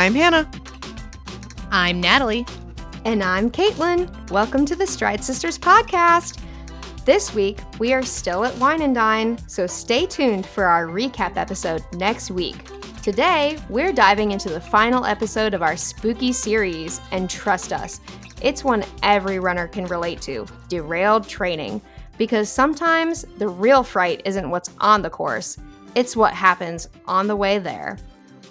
I'm Hannah. I'm Natalie. And I'm Caitlin. Welcome to the Stride Sisters podcast. This week, we are still at Wine and Dine, so stay tuned for our recap episode next week. Today, we're diving into the final episode of our spooky series, and trust us, it's one every runner can relate to, Derailed Training. Because sometimes the real fright isn't what's on the course, it's what happens on the way there.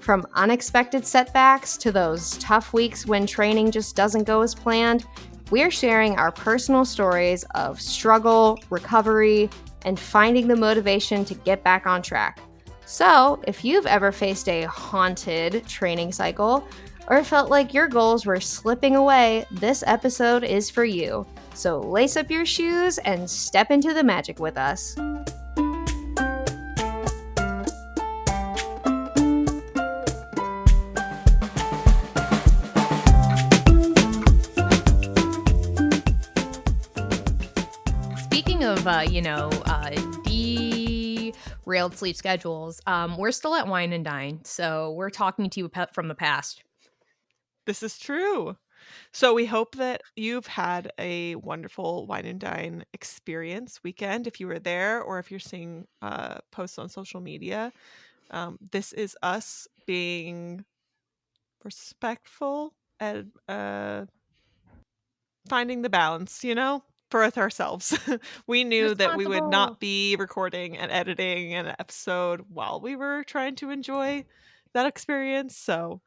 From unexpected setbacks to those tough weeks when training just doesn't go as planned, we're sharing our personal stories of struggle, recovery, and finding the motivation to get back on track. So, if you've ever faced a haunted training cycle or felt like your goals were slipping away, this episode is for you. So lace up your shoes and step into the magic with us. Speaking of, derailed sleep schedules, we're still at Wine and Dine, so we're talking to you from the past. This is true. So we hope that you've had a wonderful Wine and Dine experience weekend if you were there or if you're seeing posts on social media. This is us being respectful and finding the balance, for ourselves. We knew that we would not be recording and editing an episode while we were trying to enjoy that experience. So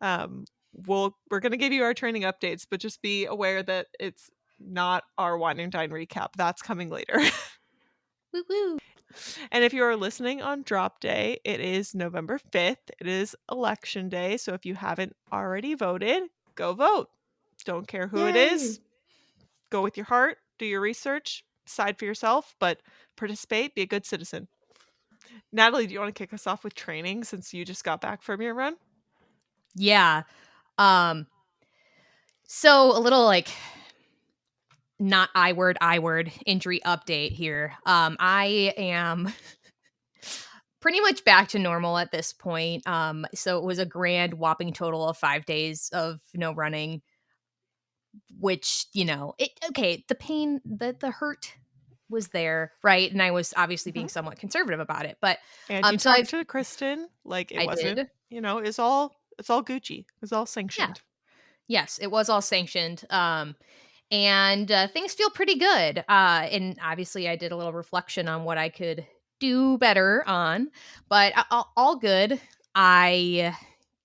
we're going to give you our training updates, but just be aware that it's not our Wine and Dine recap. That's coming later. Woo-woo. And if you are listening on drop day, it is November 5th. It is election day. So if you haven't already voted, go vote. Don't care who it is. Go with your heart. Do your research. Decide for yourself. But participate. Be a good citizen. Natalie, do you want to kick us off with training since you just got back from your run? Yeah. So a little not I word injury update here. I am pretty much back to normal at this point. So it was a grand whopping total of 5 days of no running, which, the pain, the hurt was there, right? And I was obviously being somewhat conservative about it, but and you talked to Kristen, it wasn't, it's all Gucci. It was all sanctioned. Yeah. Yes, it was all sanctioned. And things feel pretty good. And obviously I did a little reflection on what I could do better on, but all good. I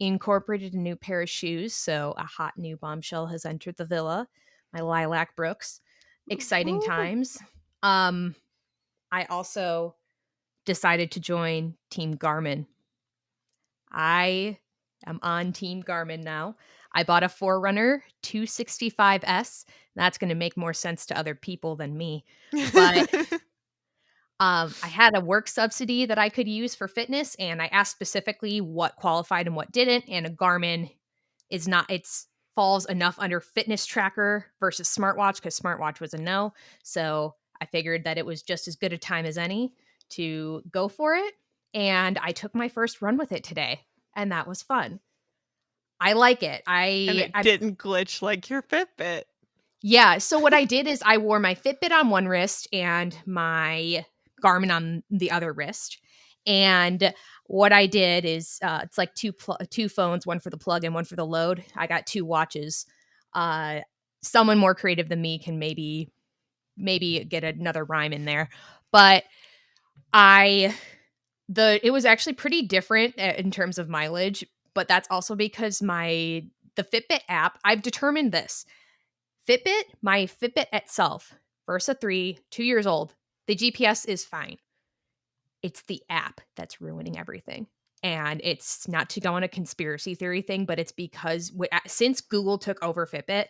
incorporated a new pair of shoes, so a hot new bombshell has entered the villa. My lilac Brooks. Exciting times. I also decided to join Team Garmin. I am on Team Garmin now. I bought a Forerunner 265S. That's going to make more sense to other people than me. But I had a work subsidy that I could use for fitness, and I asked specifically what qualified and what didn't. And a Garmin is not, it's falls enough under fitness tracker versus smartwatch, because smartwatch was a no. So I figured that it was just as good a time as any to go for it. And I took my first run with it today, and that was fun. I like it. And it didn't glitch like your Fitbit. Yeah. So what I did is I wore my Fitbit on one wrist and my Garmin on the other wrist. And what I did is it's like two phones, one for the plug and one for the load. I got two watches. Someone more creative than me can maybe get another rhyme in there. But it was actually pretty different in terms of mileage. But that's also because the Fitbit app, I've determined this. My Fitbit itself, Versa 3, 2 years old, the GPS is fine. It's the app that's ruining everything. And it's not to go on a conspiracy theory thing, but it's because since Google took over Fitbit,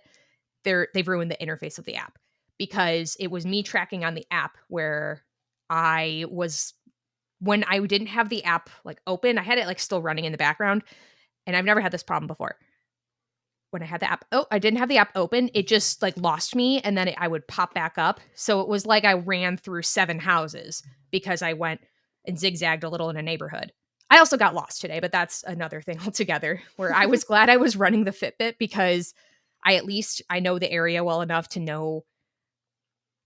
they've ruined the interface of the app. Because it was me tracking on the app where when I didn't have the app open, I had it still running in the background. And I've never had this problem before. When I had the app, I didn't have the app open. It just lost me, and then I would pop back up. So it was like I ran through 7 houses because I went and zigzagged a little in a neighborhood. I also got lost today, but that's another thing altogether, where I was glad I was running the Fitbit because I know the area well enough to know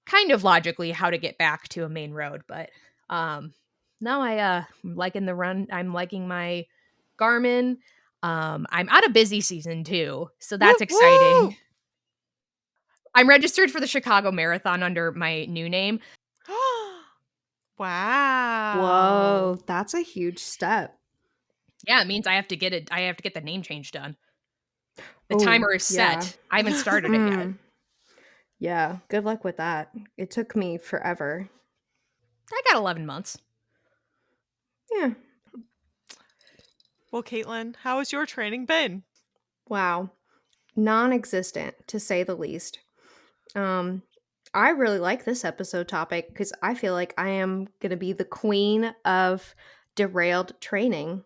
kind of logically how to get back to a main road. But no, I'm liking the run. I'm liking my Garmin. I'm out of busy season too, so that's Woo, exciting. woo! I'm registered for the Chicago Marathon under my new name. Wow. Whoa, that's a huge step. Yeah, it means I have to get it. I have to get the name change done. The Oh, timer is yeah. set. I haven't started it yet. Yeah, good luck with that. It took me forever. I got 11 months. Yeah. Well, Caitlin, how has your training been? Wow. Non-existent, to say the least. I really like this episode topic because I feel like I am going to be the queen of derailed training.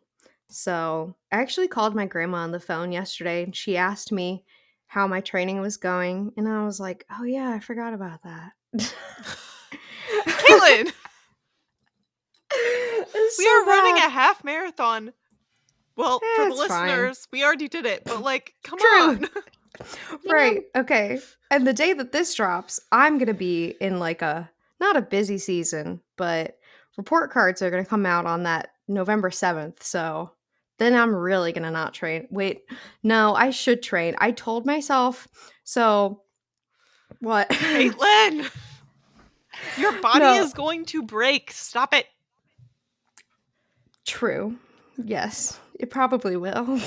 So I actually called my grandma on the phone yesterday and she asked me how my training was going. And I was like, oh, yeah, I forgot about that. Caitlin, we are running bad. a half marathon. Well, for the It's fine. listeners, we already did it, but like, come True. on. Right. Okay. And the day that this drops, I'm going to be in like not a busy season, but report cards are going to come out on that November 7th. So then I'm really going to not train. Wait, no, I should train. I told myself. So what? Caitlin, your body No. is going to break. Stop it. True. Yes, it probably will.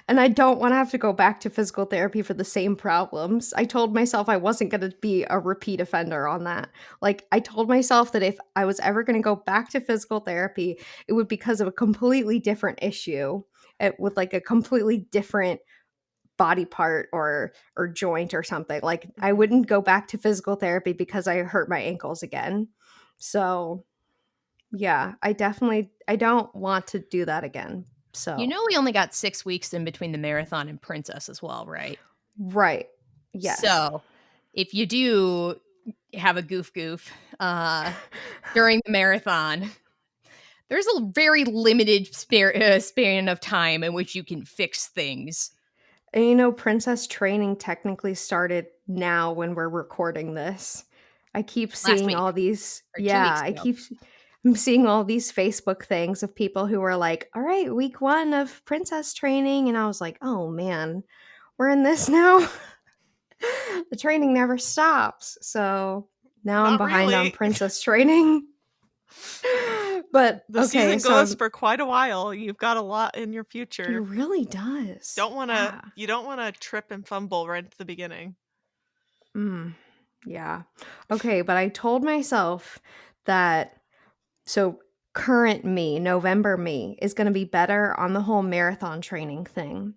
And I don't want to have to go back to physical therapy for the same problems. I told myself I wasn't going to be a repeat offender on that. Like, I told myself that if I was ever going to go back to physical therapy, it would be because of a completely different issue with like a completely different body part or joint or something. Like, I wouldn't go back to physical therapy because I hurt my ankles again. So, yeah, I don't want to do that again. So, You know, we only got 6 weeks in between the marathon and Princess as well, right? right. Yes. So if you do have a goof during the marathon, there's a very limited span of time in which you can fix things. And you know, Princess training technically started now when we're recording this. I keep seeing week, all these. or 2 Yeah, weeks ago. I'm seeing all these Facebook things of people who are like, all right, week 1 of Princess training. And I was like, oh man, we're in this now. The training never stops. So now I'm Not behind on really. Princess training. But The okay, season goes for quite a while. You've got a lot in your future. It really does. You don't want to trip and fumble right at the beginning. Yeah. Okay, but I told myself that current me, November me, is going to be better on the whole marathon training thing.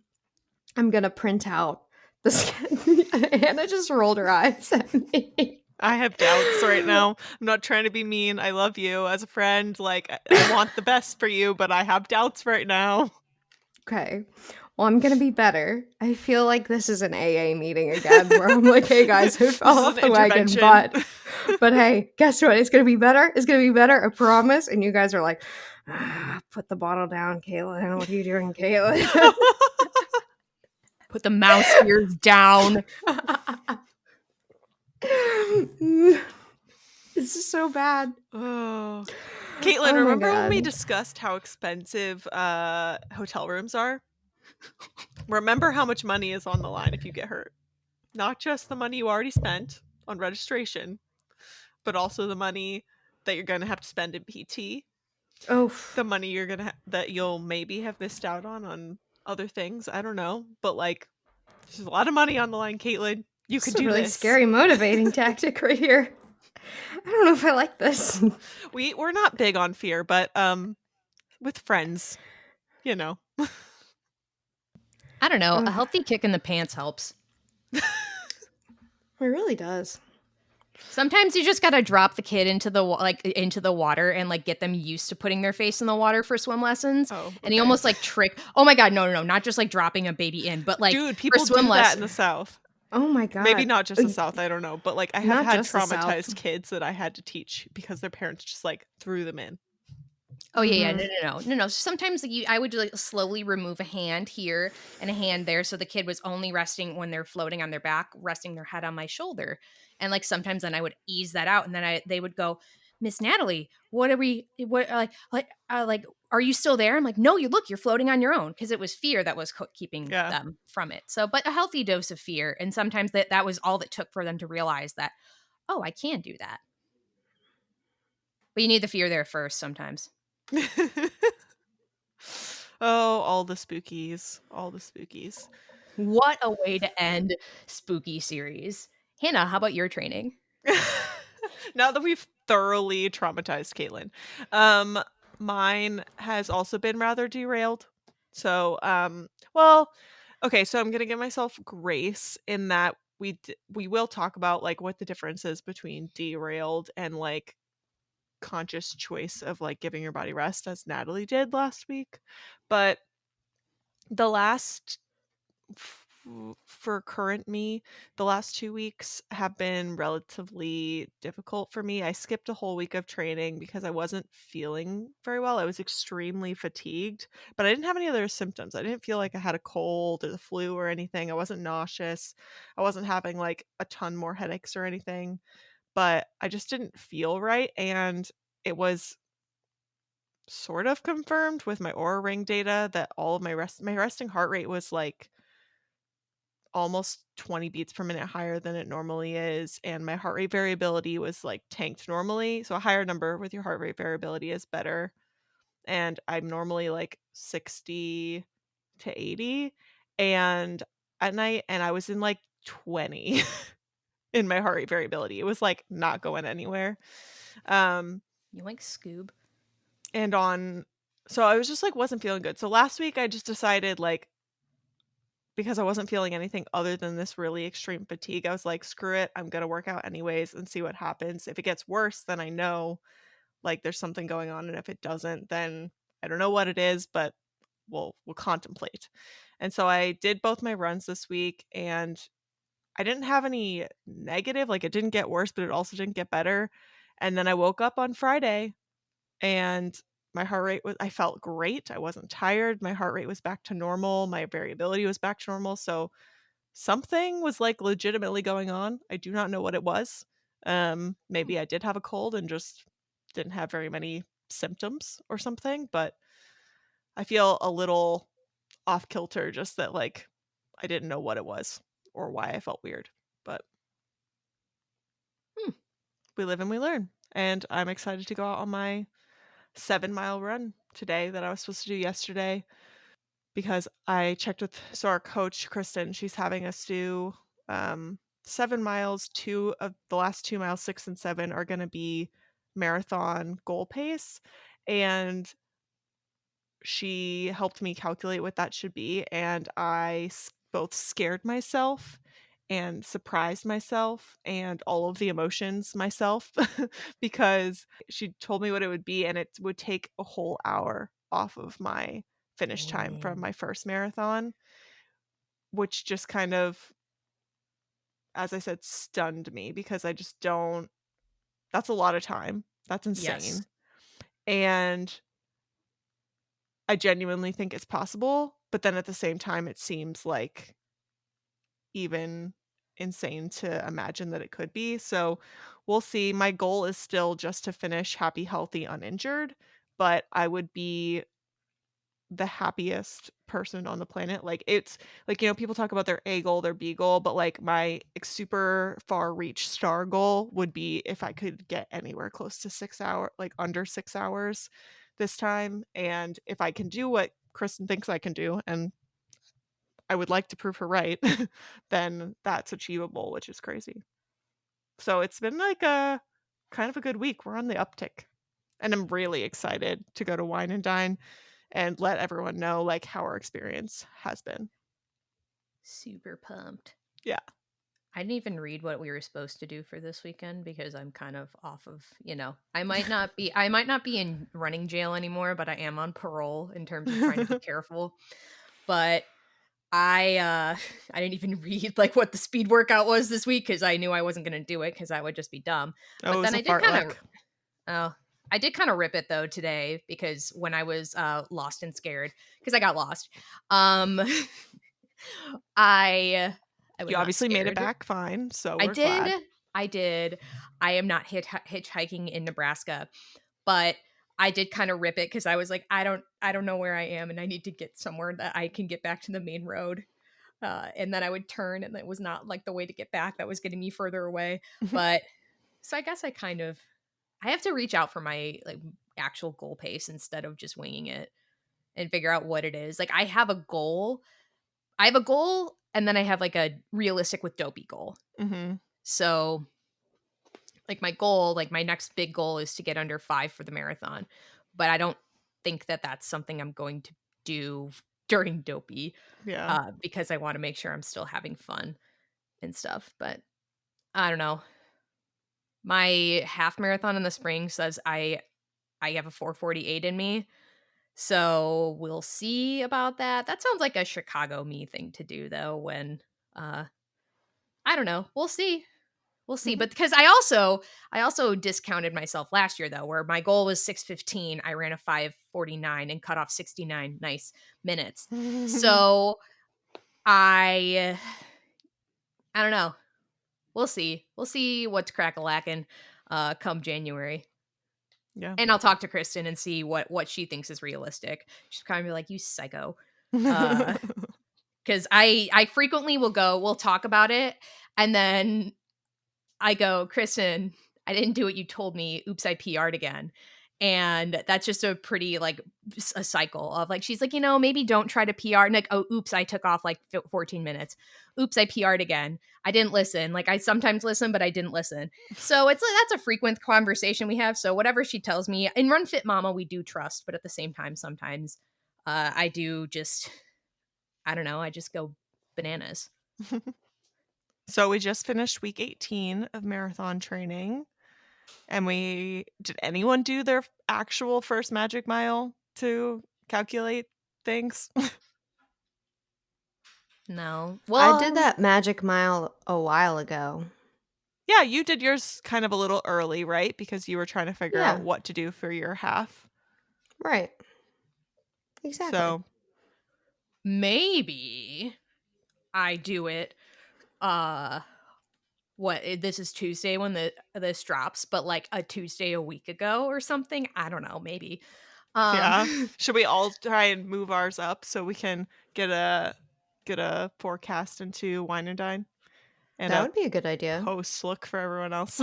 I'm going to print out this. Hannah just rolled her eyes at me. I have doubts right now. I'm not trying to be mean. I love you as a friend. Like, I want the best for you, but I have doubts right now. Okay. Well, I'm going to be better. I feel like this is an AA meeting again where I'm like, hey guys, who fell off the wagon? But hey, guess what? It's going to be better. It's going to be better. I promise. And you guys are like, put the bottle down, Caitlin. What are you doing, Caitlin? Put the mouse ears down. This is so bad. Oh. Caitlin, remember when we discussed how expensive hotel rooms are? Remember how much money is on the line if you get hurt. Not just the money you already spent on registration, but also the money that you're going to have to spend in PT. Oh, the money you're going to that you'll maybe have missed out on other things. I don't know, but like, there's a lot of money on the line, Caitlin. You could do this. It's a really scary motivating tactic right here. I don't know if I like this. We're not big on fear, but with friends, you know. I don't know. A healthy kick in the pants helps. It really does. Sometimes you just gotta drop the kid into the water and like get them used to putting their face in the water for swim lessons. Oh, okay. And he almost like trick. Oh my god, no, not just like dropping a baby in, but like, dude, people swim do that in the South. Oh my god. Maybe not just the South, I don't know, but like I have had traumatized kids that I had to teach because their parents just like threw them in. Oh, yeah, Mhm. no. Sometimes, like, I would, like, slowly remove a hand here and a hand there, so the kid was only resting when they're floating on their back, resting their head on my shoulder, and, like, sometimes then I would ease that out, and then they would go, "Miss Natalie, what are we what like, are you still there?" I'm like, "No, you're floating on your own," because it was fear that was keeping Yeah. them from it. So, but a healthy dose of fear, and sometimes that was all that took for them to realize that, "Oh, I can do that." But you need the fear there first sometimes. Oh, all the spookies, all the spookies. What a way to end spooky series. Hannah, how about your training? Now that we've thoroughly traumatized Caitlin, um, mine has also been rather derailed. So, well, okay, so I'm gonna give myself grace in that we will talk about like what the difference is between derailed and like conscious choice of like giving your body rest, as Natalie did last week. But the last for current me, the last 2 weeks have been relatively difficult for me. I skipped a whole week of training because I wasn't feeling very well. I was extremely fatigued, but I didn't have any other symptoms. I didn't feel like I had a cold or the flu or anything. I wasn't nauseous. I wasn't having like a ton more headaches or anything, but I just didn't feel right, and it was sort of confirmed with my Aura Ring data that all of my resting heart rate was like almost 20 beats per minute higher than it normally is, and my heart rate variability was like tanked normally. So a higher number with your heart rate variability is better. And I'm normally like 60 to 80 and at night, and I was in like 20 in my heart rate variability. It was like not going anywhere. Um You like Scoob? and on so I was just like wasn't feeling good. So last week I just decided like because I wasn't feeling anything other than this really extreme fatigue, I was like, "Screw it, I'm gonna work out anyways and see what happens. If it gets worse, then I know, like, there's something going on, and if it doesn't, then I don't know what it is, but we'll contemplate." And so I did both my runs this week, and I didn't have any negative, like, it didn't get worse, but it also didn't get better. And then I woke up on Friday and my heart rate was I felt great. I wasn't tired. My heart rate was back to normal. My variability was back to normal. So something was like legitimately going on. I do not know what it was. Hmm. Maybe I did have a cold and just didn't have very many symptoms or something, but I feel a little off kilter just that like I didn't know what it was or why I felt weird. But Hmm. we live and we learn. And I'm excited to go out on my 7-mile run today that I was supposed to do yesterday because I checked with our coach, Kristen, she's having us do, 7 miles, 2 of the last 2 miles, 6 and 7, are gonna be marathon goal pace, and she helped me calculate what that should be, and both scared myself and surprised myself and all of the emotions myself because she told me what it would be, and it would take a whole hour off of my finish time from Dang. my first marathon, which just kind of, as I said, stunned me because I just don't that's a lot of time. That's Yes. insane. And I genuinely think it's possible, but then at the same time, it seems like even insane to imagine that it could be. So we'll see. My goal is still just to finish happy, healthy, uninjured, but I would be the happiest person on the planet. Like it's like, people talk about their A goal, their B goal, but like my super far reach star goal would be if I could get anywhere close to 6 hour, like under 6 hours this time. And if I can do what Kristen thinks I can do, and I would like to prove her right, then that's achievable, which is crazy. So it's been like a kind of a good week. We're on the uptick. And I'm really excited to go to Wine and Dine and let everyone know like how our experience has been. Super pumped. Yeah. I didn't even read what we were supposed to do for this weekend because I'm kind of off of, I might not be in running jail anymore, but I am on parole in terms of trying to be careful. But I didn't even read like what the speed workout was this week because I knew I wasn't going to do it because that would just be dumb. Oh, But it then was a I did kind of fartlek. oh I did kind of rip it though today because when I was lost and scared, because I got lost, um, I You was not obviously made it scared. back fine, so I we're did. glad. I did. I am not hitchhiking in Nebraska, but I did kind of rip it because I was like, I don't know where I am, and I need to get somewhere that I can get back to the main road. And then I would turn, and it was not like the way to get back. That was getting me further away. But so I guess I have to reach out for my like actual goal pace instead of just winging it and figure out what it is. Like I have a goal. I have a goal, and then I have like a realistic with dopey goal. Mhm. So like my goal, like my next big goal is to get under 5 for the marathon. But I don't think that that's something I'm going to do during dopey Yeah. because I want to make sure I'm still having fun and stuff. But I don't know. My half marathon in the spring says I have a 4:48 in me. So we'll see about that. That sounds like a Chicago me thing to do though when uh I don't know. We'll see. We'll see. But because I also discounted myself last year though, where my goal was 6:15, I ran a 5:49 and cut off 69 nice minutes. So I don't know. We'll see. We'll see what's crack-a-lackin' come January. Yeah. And I'll talk to Kristen and see what she thinks is realistic. She's kind of be like, "You psycho." Because I frequently we'll talk about it, and then I go, "Kristen, I didn't do what you told me. Oops, I PR'd again." And that's just a pretty like a cycle of like she's like, maybe don't try to PR. And like, oh, oops, I took off like 14 minutes. Oops, I PR'd again. I didn't listen. Like I sometimes listen, but I didn't listen. So it's like that's a frequent conversation we have. So whatever she tells me in Run Fit Mama, we do trust, but at the same time, sometimes I do just I don't know, I just go bananas. So we just finished week 18 of marathon training. And did anyone do their actual first magic mile to calculate things? No. I did that magic mile a while ago. Yeah, you did yours kind of a little early, right? Because you were trying to figure out Yeah. what to do for your half. Right. Exactly. So maybe I do it this is Tuesday when this drops, but like a Tuesday a week ago or something. I don't know, maybe. yeah. Should we all try and move ours up so we can get a forecast into Wine and Dine? And That a would be a good idea. post look for everyone else.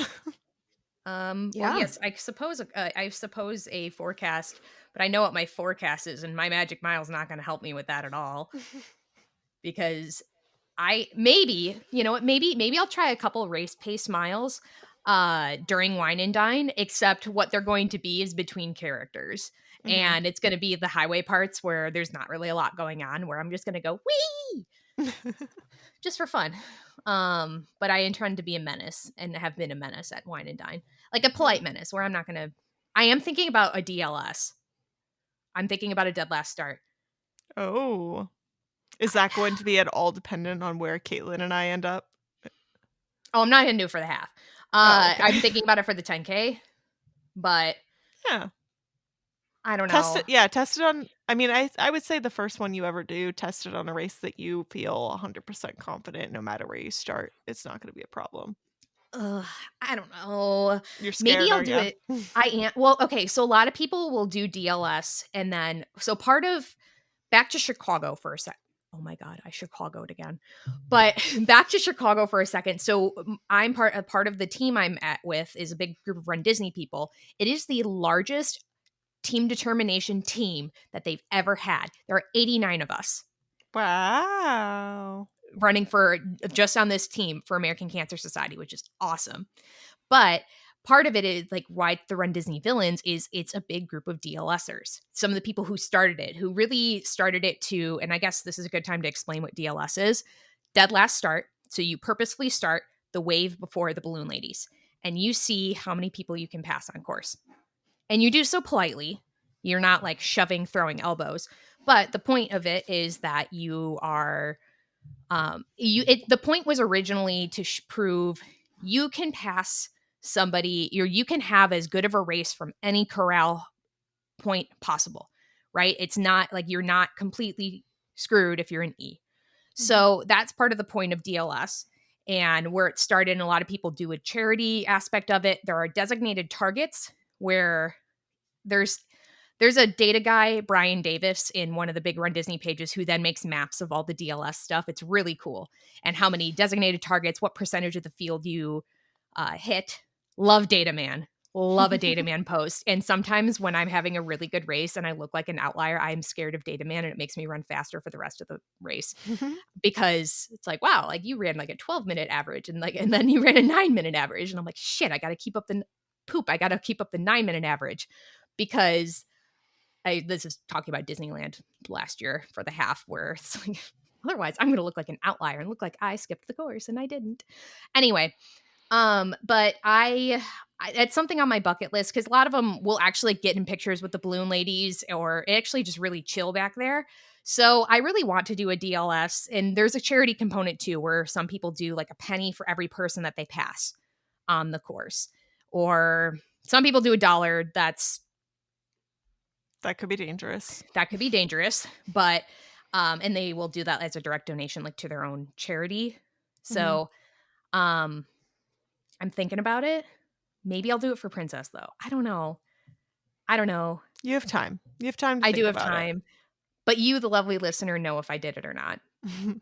Well, Yeah. yes, I suppose a forecast, but I know what my forecast is, and my magic mile is not going to help me with that at all because maybe I'll try a couple race pace miles during Wine and Dine, except what they're going to be is between characters. Mhm. And it's going to be the highway parts where there's not really a lot going on, where I'm just going to go wee just for fun. But I intend to be a menace and have been a menace at Wine and Dine, like a polite menace where I'm not going to. I am thinking about a DLS. I'm thinking about a dead last start. Oh. Is that going to be at all dependent on where Caitlin and I end up? Oh, I'm not going to do it for the half. Oh, okay. I'm thinking about it for the 10K, but Yeah. I don't Test know. it. Yeah, test it on. I mean, I would say the first one you ever do, test it on a race that you feel 100% confident no matter where you start. It's not going to be a problem. I don't know. You're Maybe scared, I'll aren't do you? it. I am. Well, okay. So a lot of people will do DLS and then, so part of back to Chicago for a sec. Oh my God, I Chicago'd again. But back to Chicago for a second. So I'm a part of the team I'm with is a big group of Run Disney people. It is the largest team determination team that they've ever had. There are 89 of us Wow. running for just on this team for American Cancer Society, which is awesome. But part of it is like why the Run Disney Villains is it's a big group of DLSers. Some of the people who really started it to, and I guess this is a good time to explain what DLS is. Dead last start. So you purposefully start the wave before the balloon ladies and you see how many people you can pass on course. And you do so politely. You're not like shoving, throwing elbows. But the point of it is that you are the point was originally to prove you can pass somebody, you can have as good of a race from any corral point possible, right? It's not like you're not completely screwed if you're an E. So that's part of the point of DLS and where it started. And a lot of people do a charity aspect of it. There are designated targets where there's a data guy, Brian Davis, in one of the Big Run Disney pages who then makes maps of all the DLS stuff. It's really cool. And how many designated targets, what percentage of the field you hit. Love data man. Love a data man post. And sometimes when I'm having a really good race and I look like an outlier, I'm scared of data man and it makes me run faster for the rest of the race because it's like, wow, like you ran like a 12-minute average and then you ran a 9-minute average. And I'm like, shit, I got to keep up the 9-minute average because this is talking about Disneyland last year for the half where it's like, otherwise I'm going to look like an outlier and look like I skipped the course and I didn't. Anyway, but it's something on my bucket list because a lot of them will actually get in pictures with the balloon ladies or actually just really chill back there. So I really want to do a DLS, and there's a charity component too, where some people do like a penny for every person that they pass on the course, or some people do $1. That could be dangerous. But and they will do that as a direct donation, like to their own charity. So, I'm thinking about it. Maybe I'll do it for Princess though. I don't know. You have time. You have time to I think do have about time. But you, the lovely listener, know if I did it or not. it.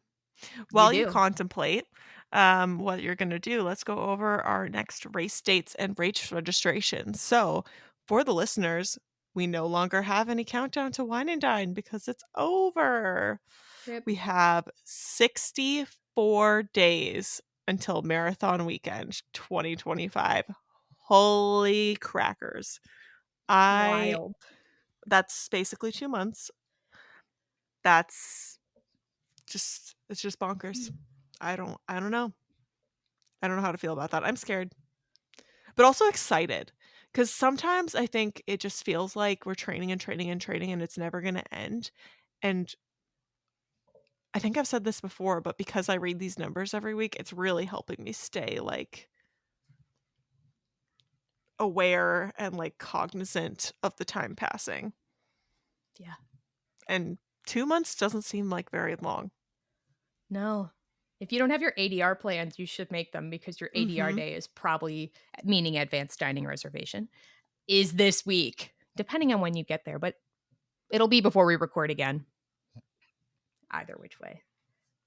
While you do. contemplate what you're going to do, let's go over our next race dates and race registrations. So, for the listeners, we no longer have any countdown to Wine and Dine because it's over. Rip. We have 64 days until Marathon Weekend 2025. Holy crackers. Wild. That's basically 2 months. It's just bonkers. I don't know. I don't know how to feel about that. I'm scared, but also excited because sometimes I think it just feels like we're training and training and training and it's never going to end. And I think I've said this before, but because I read these numbers every week, it's really helping me stay like aware and like cognizant of the time passing. Yeah. And 2 months doesn't seem like very long. No. If you don't have your ADR plans, you should make them because your ADR day is probably, meaning advanced dining reservation, is this week, depending on when you get there. But it'll be before we record again. Either which way.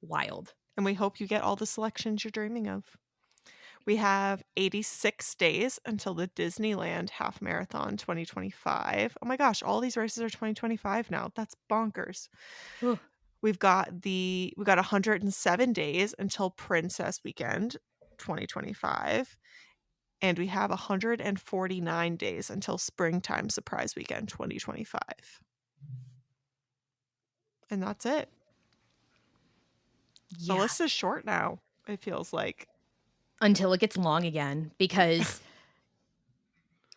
Wild. And we hope you get all the selections you're dreaming of. We have 86 days until the Disneyland Half Marathon 2025. Oh my gosh, all these races are 2025 now. That's bonkers. Ugh. We've got 107 days until Princess Weekend 2025. And we have 149 days until Springtime Surprise Weekend 2025. And that's it. Yeah. The list is short now, it feels like. Until it gets long again, because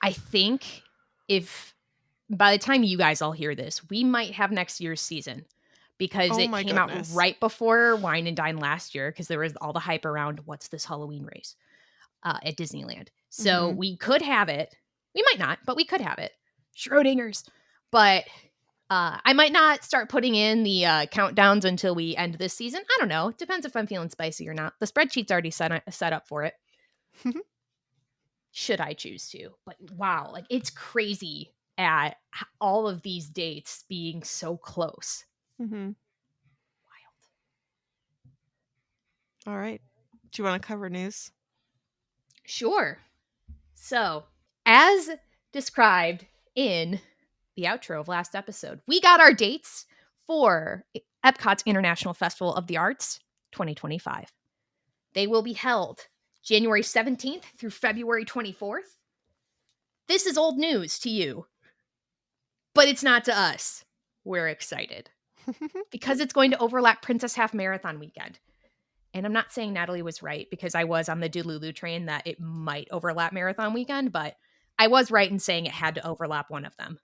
I think if by the time you guys all hear this, we might have next year's season because it came out right before Wine and Dine last year because there was all the hype around what's this Halloween race at Disneyland. So we could have it. We might not, but we could have it. Schrodinger's. But I might not start putting in the countdowns until we end this season. I don't know. It depends if I'm feeling spicy or not. The spreadsheet's already set up for it. Should I choose to. But wow, like it's crazy at all of these dates being so close. Wild. All right. Do you want to cover news? Sure. So, as described in the outro of last episode, we got our dates for Epcot's International Festival of the Arts 2025. They will be held January 17th through February 24th. This is old news to you, but it's not to us. We're excited because it's going to overlap Princess Half Marathon Weekend. And I'm not saying Natalie was right because I was on the Delulu train that it might overlap Marathon Weekend, but I was right in saying it had to overlap one of them.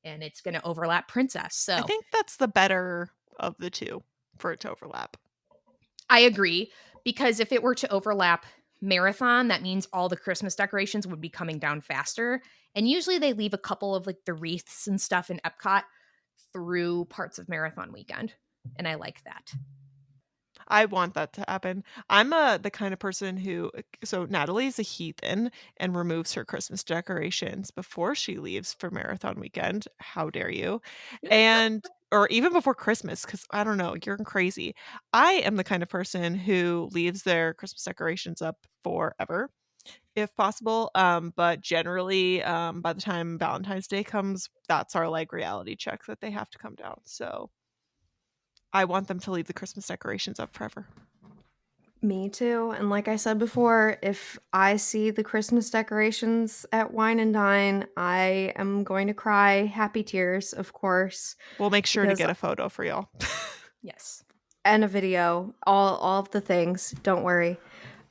And it's going to overlap Princess. So I think that's the better of the two for it to overlap. I agree, because if it were to overlap marathon, that means all the Christmas decorations would be coming down faster. And usually they leave a couple of like the wreaths and stuff in Epcot through parts of marathon weekend. And I like that. I want that to happen. I'm the kind of person who so Natalie's a heathen and removes her Christmas decorations before she leaves for marathon weekend. How dare you? And or even before Christmas, because I don't know, you're crazy. I am the kind of person who leaves their Christmas decorations up forever, if possible. But generally, by the time Valentine's Day comes, that's our like reality check that they have to come down. So I want them to leave the Christmas decorations up forever. Me too. And like I said before, if I see the Christmas decorations at Wine and Dine, I am going to cry happy tears, of course. We'll make sure to Because get a photo for y'all. Yes. and a video, all of the things. Don't worry.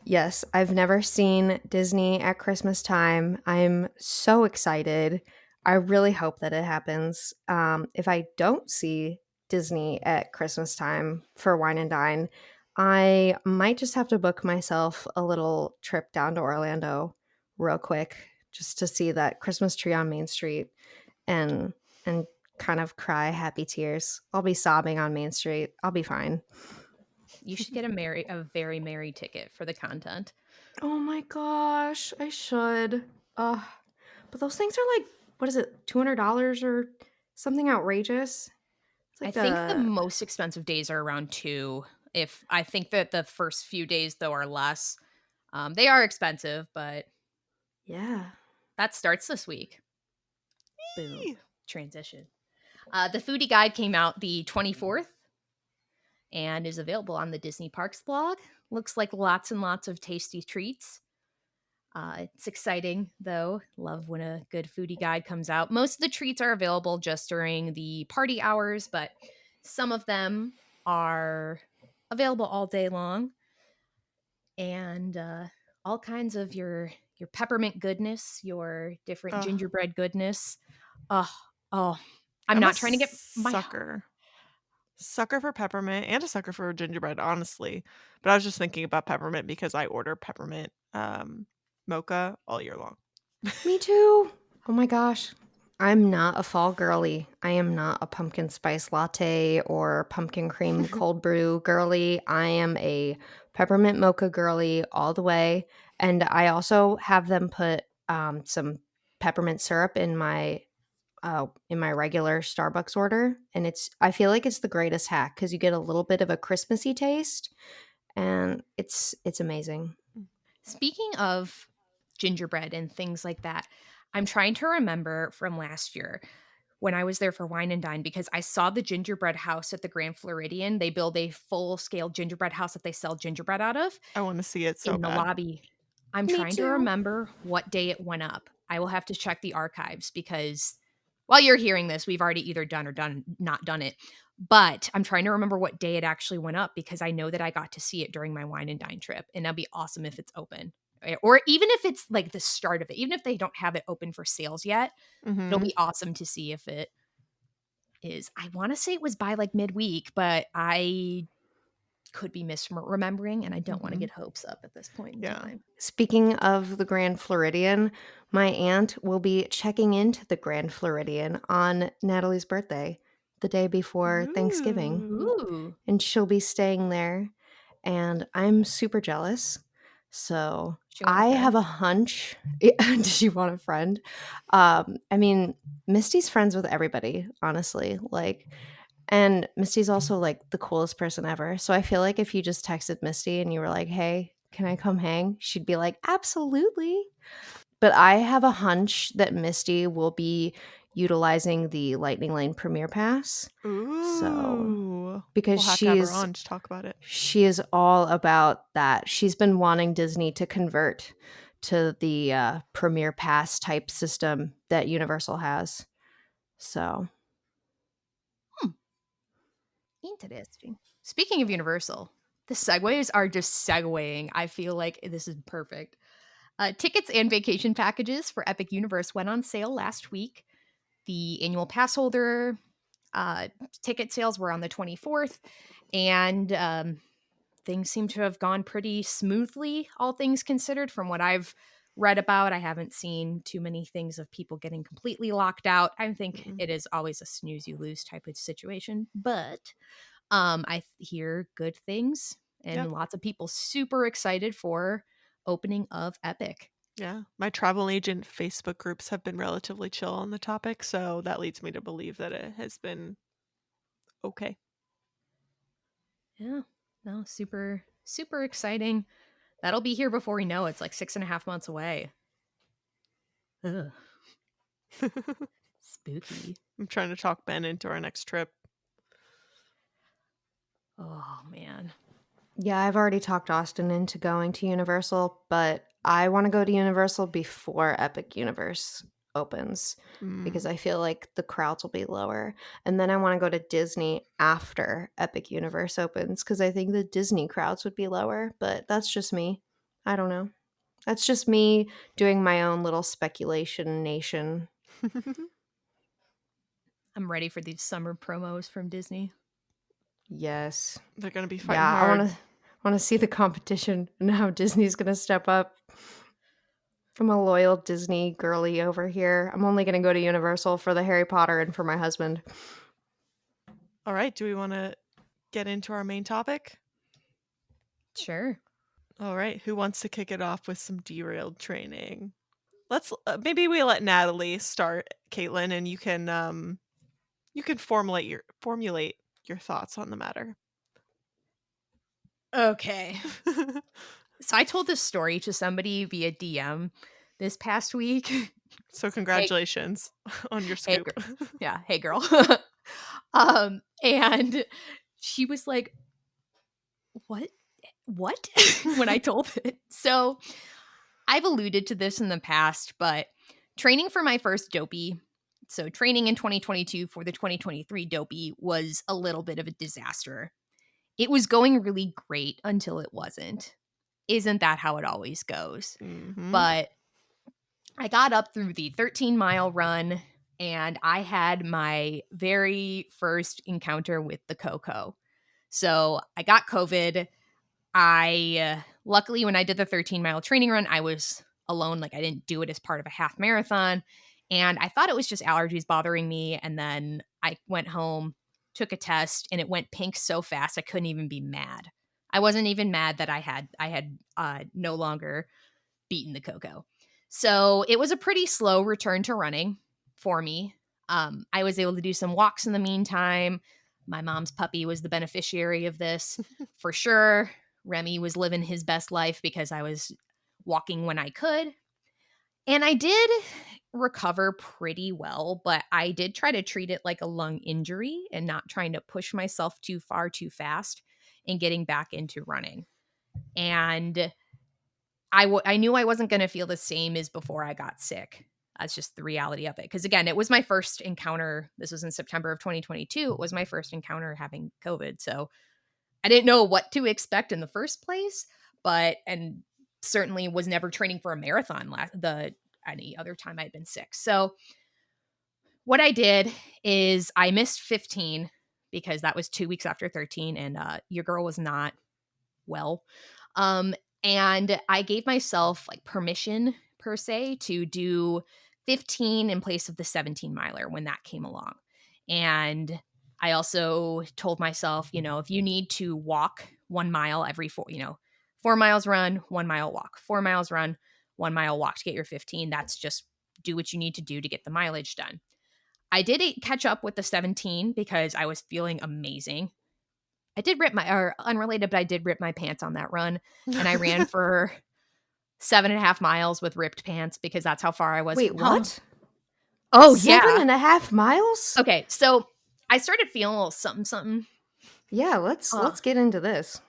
Yes, I've never seen Disney at Christmas time. I'm so excited. I really hope that it happens. If I don't see Disney at Christmas time for Wine and Dine, I might just have to book myself a little trip down to Orlando real quick just to see that Christmas tree on Main Street and kind of cry happy tears. I'll be sobbing on Main Street. I'll be fine. You should get a very merry ticket for the content. Oh my gosh, I should. But those things are like, what is it, $200 or something outrageous? It's I like think the most expensive days are around 2. If I think that the first few days though are less. They are expensive, but yeah. that starts this week. Boom. Yee. Transition. The foodie guide came out the 24th and is available on the Disney Parks blog. Looks like lots and lots of tasty treats. It's exciting, though. Love when a good foodie guide comes out. Most of the treats are available just during the party hours, but some of them are available all day long. And all kinds of your peppermint goodness, your different Ugh. gingerbread goodness. Oh, I'm I'm not a trying to get my sucker for peppermint and a sucker for gingerbread, honestly. But I was just thinking about peppermint because I order peppermint mocha all year long. Me too. Oh my gosh. I'm not a fall girly. I am not a pumpkin spice latte or pumpkin cream cold brew girly. I am a peppermint mocha girly all the way. And I also have them put some peppermint syrup in my regular Starbucks order, and I feel like it's the greatest hack because you get a little bit of a Christmassy taste, and it's amazing. Speaking of gingerbread and things like that, I'm trying to remember from last year when I was there for Wine and Dine because I saw the gingerbread house at the Grand Floridian. They build a full scale gingerbread house that they sell gingerbread out of I want to see it so in the bad. lobby. I'm Me trying to too. remember what day it went up. I will have to check the archives because while you're hearing this, we've already either done or not done it. But I'm trying to remember what day it actually went up because I know that I got to see it during my Wine and Dine trip. And that'd be awesome if it's open. Or even if it's like the start of it, even if they don't have it open for sales yet, it'll Mm-hmm. be awesome to see if it is. I want to say it was by like midweek, but I could be misremembering and I don't want to Mhm. get hopes up at this point in Yeah. time. Speaking of the Grand Floridian, my aunt will be checking into the Grand Floridian on Natalie's birthday, the day before Thanksgiving, Ooh. Ooh. and she'll be staying there, and I'm super jealous. So She want a I have friend? a hunch. Does she want a friend? I mean, Misty's friends with everybody, honestly. And Misty's also like the coolest person ever. So I feel like if you just texted Misty and you were like, "Hey, can I come hang?" She'd be like, "Absolutely." But I have a hunch that Misty will be utilizing the Lightning Lane Premier Pass. So Ooh. because We'll have to have her on to talk about it. she is all about that. She's been wanting Disney to convert to the Premier Pass type system that Universal has. So Interesting. Speaking of Universal, the segues are just segueing. I feel like this is perfect. Tickets and vacation packages for Epic Universe went on sale last week. The annual pass holder ticket sales were on the 24th, and things seem to have gone pretty smoothly, all things considered, from what I've read about. I haven't seen too many things of people getting completely locked out. I think Mm-mm. it is always a snooze you lose type of situation, but I hear good things Yeah. and lots of people super excited for opening of Epic. Yeah. My travel agent Facebook groups have been relatively chill on the topic, so that leads me to believe that it has been okay. Yeah, no, super, super exciting. That'll be here before we know it. It's like 6.5 months away. Ugh, spooky. I'm trying to talk Ben into our next trip. Oh, man. Yeah, I've already talked Austin into going to Universal, but I want to go to Universal before Epic Universe opens because Mm. I feel like the crowds will be lower. And then I want to go to Disney after Epic Universe opens because I think the Disney crowds would be lower, but that's just me. I don't know. That's just me doing my own little speculation nation. I'm ready for these summer promos from Disney. Yes. They're going to be fighting Yeah, I hard. want to see the competition and how Disney's going to step up. I'm a loyal Disney girly over here. I'm only going to go to Universal for the Harry Potter and for my husband. All right. Do we want to get into our main topic? Sure. All right. Who wants to kick it off with some derailed training? Let's maybe we let Natalie start, Caitlin, and you can formulate your thoughts on the matter. Okay. So I told this story to somebody via DM this past week. So congratulations on your Hey, scoop. yeah, hey girl. And she was like, "What? What?" when I told it. So I've alluded to this in the past, but training for my first dopey, so training in 2022 for the 2023 dopey was a little bit of a disaster. It was going really great until it wasn't. Isn't that how it always goes? Mm-hmm. But I got up through the 13-mile run and I had my very first encounter with the Coco. So I got COVID. Luckily, when I did the 13-mile training run, I was alone. Like I didn't do it as part of a half marathon. And I thought it was just allergies bothering me. And then I went home, took a test, and it went pink so fast I couldn't even be mad. I wasn't even mad that I had no longer beaten the Coco. So it was a pretty slow return to running for me. I was able to do some walks in the meantime. My mom's puppy was the beneficiary of this for sure. Remy was living his best life because I was walking when I could. And I did recover pretty well, but I did try to treat it like a lung injury and not trying to push myself too far too fast in getting back into running. And I knew I wasn't going to feel the same as before I got sick. That's just the reality of it. Because again, it was my first encounter. This was in September of 2022. It was my first encounter having COVID. So I didn't know what to expect in the first place, and certainly was never training for a marathon any other time I'd been sick. So what I did is I missed 15 because that was 2 weeks after 13 and your girl was not well. And I gave myself like permission per se to do 15 in place of the 17 miler when that came along. And I also told myself, if you need to walk 1 mile every 4 miles run, 1 mile walk, 4 miles run, 1 mile walk to get your 15, that's just do what you need to do to get the mileage done. I did catch up with the 17 because I was feeling amazing. I did unrelated, but I did rip my pants on that run. And I ran for 7.5 miles with ripped pants because that's how far I was Wait, from home. what? Oh, 7.5 miles? Okay, so I started feeling a little something, something. Yeah, let's get into this.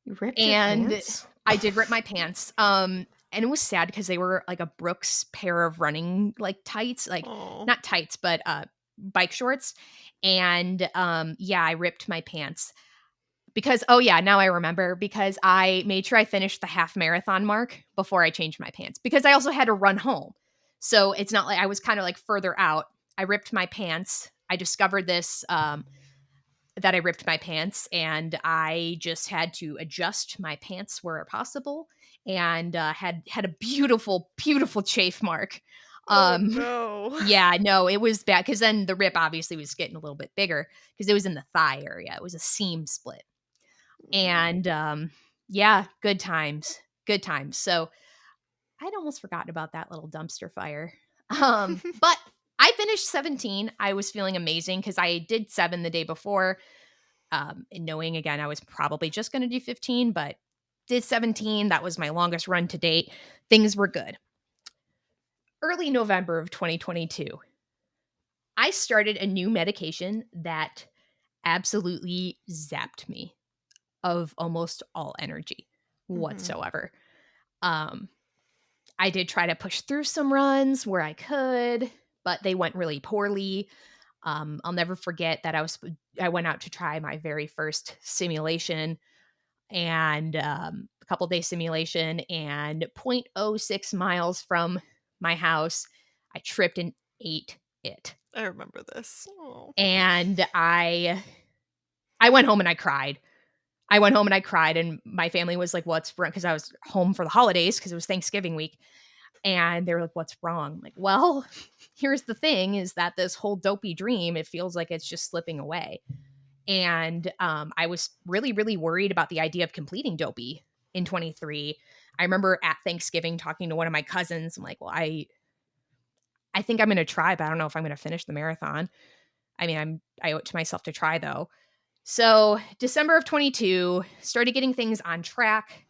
You ripped your pants? I did rip my pants. And it was sad because they were like a Brooks pair of running like tights, like not tights, but bike shorts. And I ripped my pants because now I remember because I made sure I finished the half marathon mark before I changed my pants because I also had to run home. So it's not like I was kind of like further out. I ripped my pants. I discovered this that I ripped my pants, and I just had to adjust my pants where possible, and had a beautiful, beautiful chafe mark. Oh, Um, no. yeah, no, it was bad because then the rip obviously was getting a little bit bigger because it was in the thigh area. It was a seam split, and yeah, good times, good times. So I'd almost forgotten about that little dumpster fire. But I finished 17. I was feeling amazing because I did 7 the day before. And knowing again, I was probably just going to do 15, but did 17. That was my longest run to date. Things were good. Early November of 2022, I started a new medication that absolutely zapped me of almost all energy whatsoever. Um, I did try to push through some runs where I could, but they went really poorly. I'll never forget that I went out to try my very first simulation and a couple day simulation, and 0.06 miles from my house, I tripped and ate it. I remember this. Oh. And I went home and I cried. And my family was like, "What's wrong?" Because I was home for the holidays because it was Thanksgiving week. And they were like, "What's wrong?" I'm like, well, here's the thing is that this whole dopey dream, it feels like it's just slipping away. And I was really, really worried about the idea of completing dopey in 23. I remember at Thanksgiving talking to one of my cousins. I'm like, well, I think I'm going to try, but I don't know if I'm going to finish the marathon. I mean, I owe it to myself to try though. So December of 22, started getting things on track.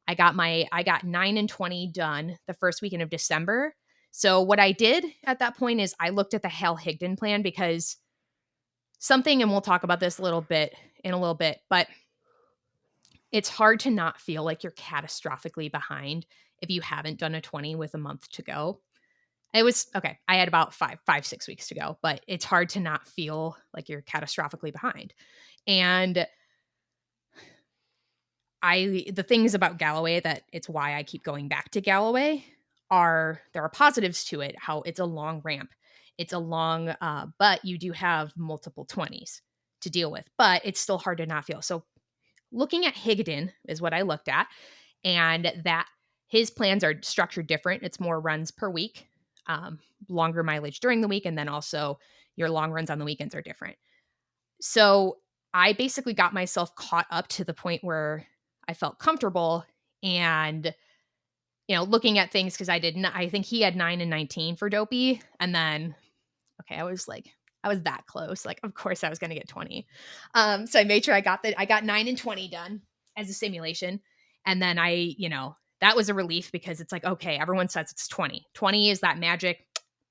I got 9 and 20 done the first weekend of December. So what I did at that point is I looked at the Hal Higdon plan because something, and we'll talk about this a little bit, but it's hard to not feel like you're catastrophically behind if you haven't done a 20 with a month to go. It was okay. I had about 6 weeks to go, but it's hard to not feel like you're catastrophically behind. And the things about Galloway that it's why I keep going back to Galloway there are positives to it, how it's a long ramp. It's a long, but you do have multiple 20s to deal with, but it's still hard to not feel. So looking at Higdon is what I looked at, and that his plans are structured different. It's more runs per week, longer mileage during the week, and then also your long runs on the weekends are different. So I basically got myself caught up to the point where I felt comfortable and, looking at things because I think he had 9 and 19 for dopey. And then, okay, I was that close. Like, of course I was going to get 20. So I made sure I got 9 and 20 done as a simulation. And then that was a relief because it's like, okay, everyone says it's 20. 20 is that magic,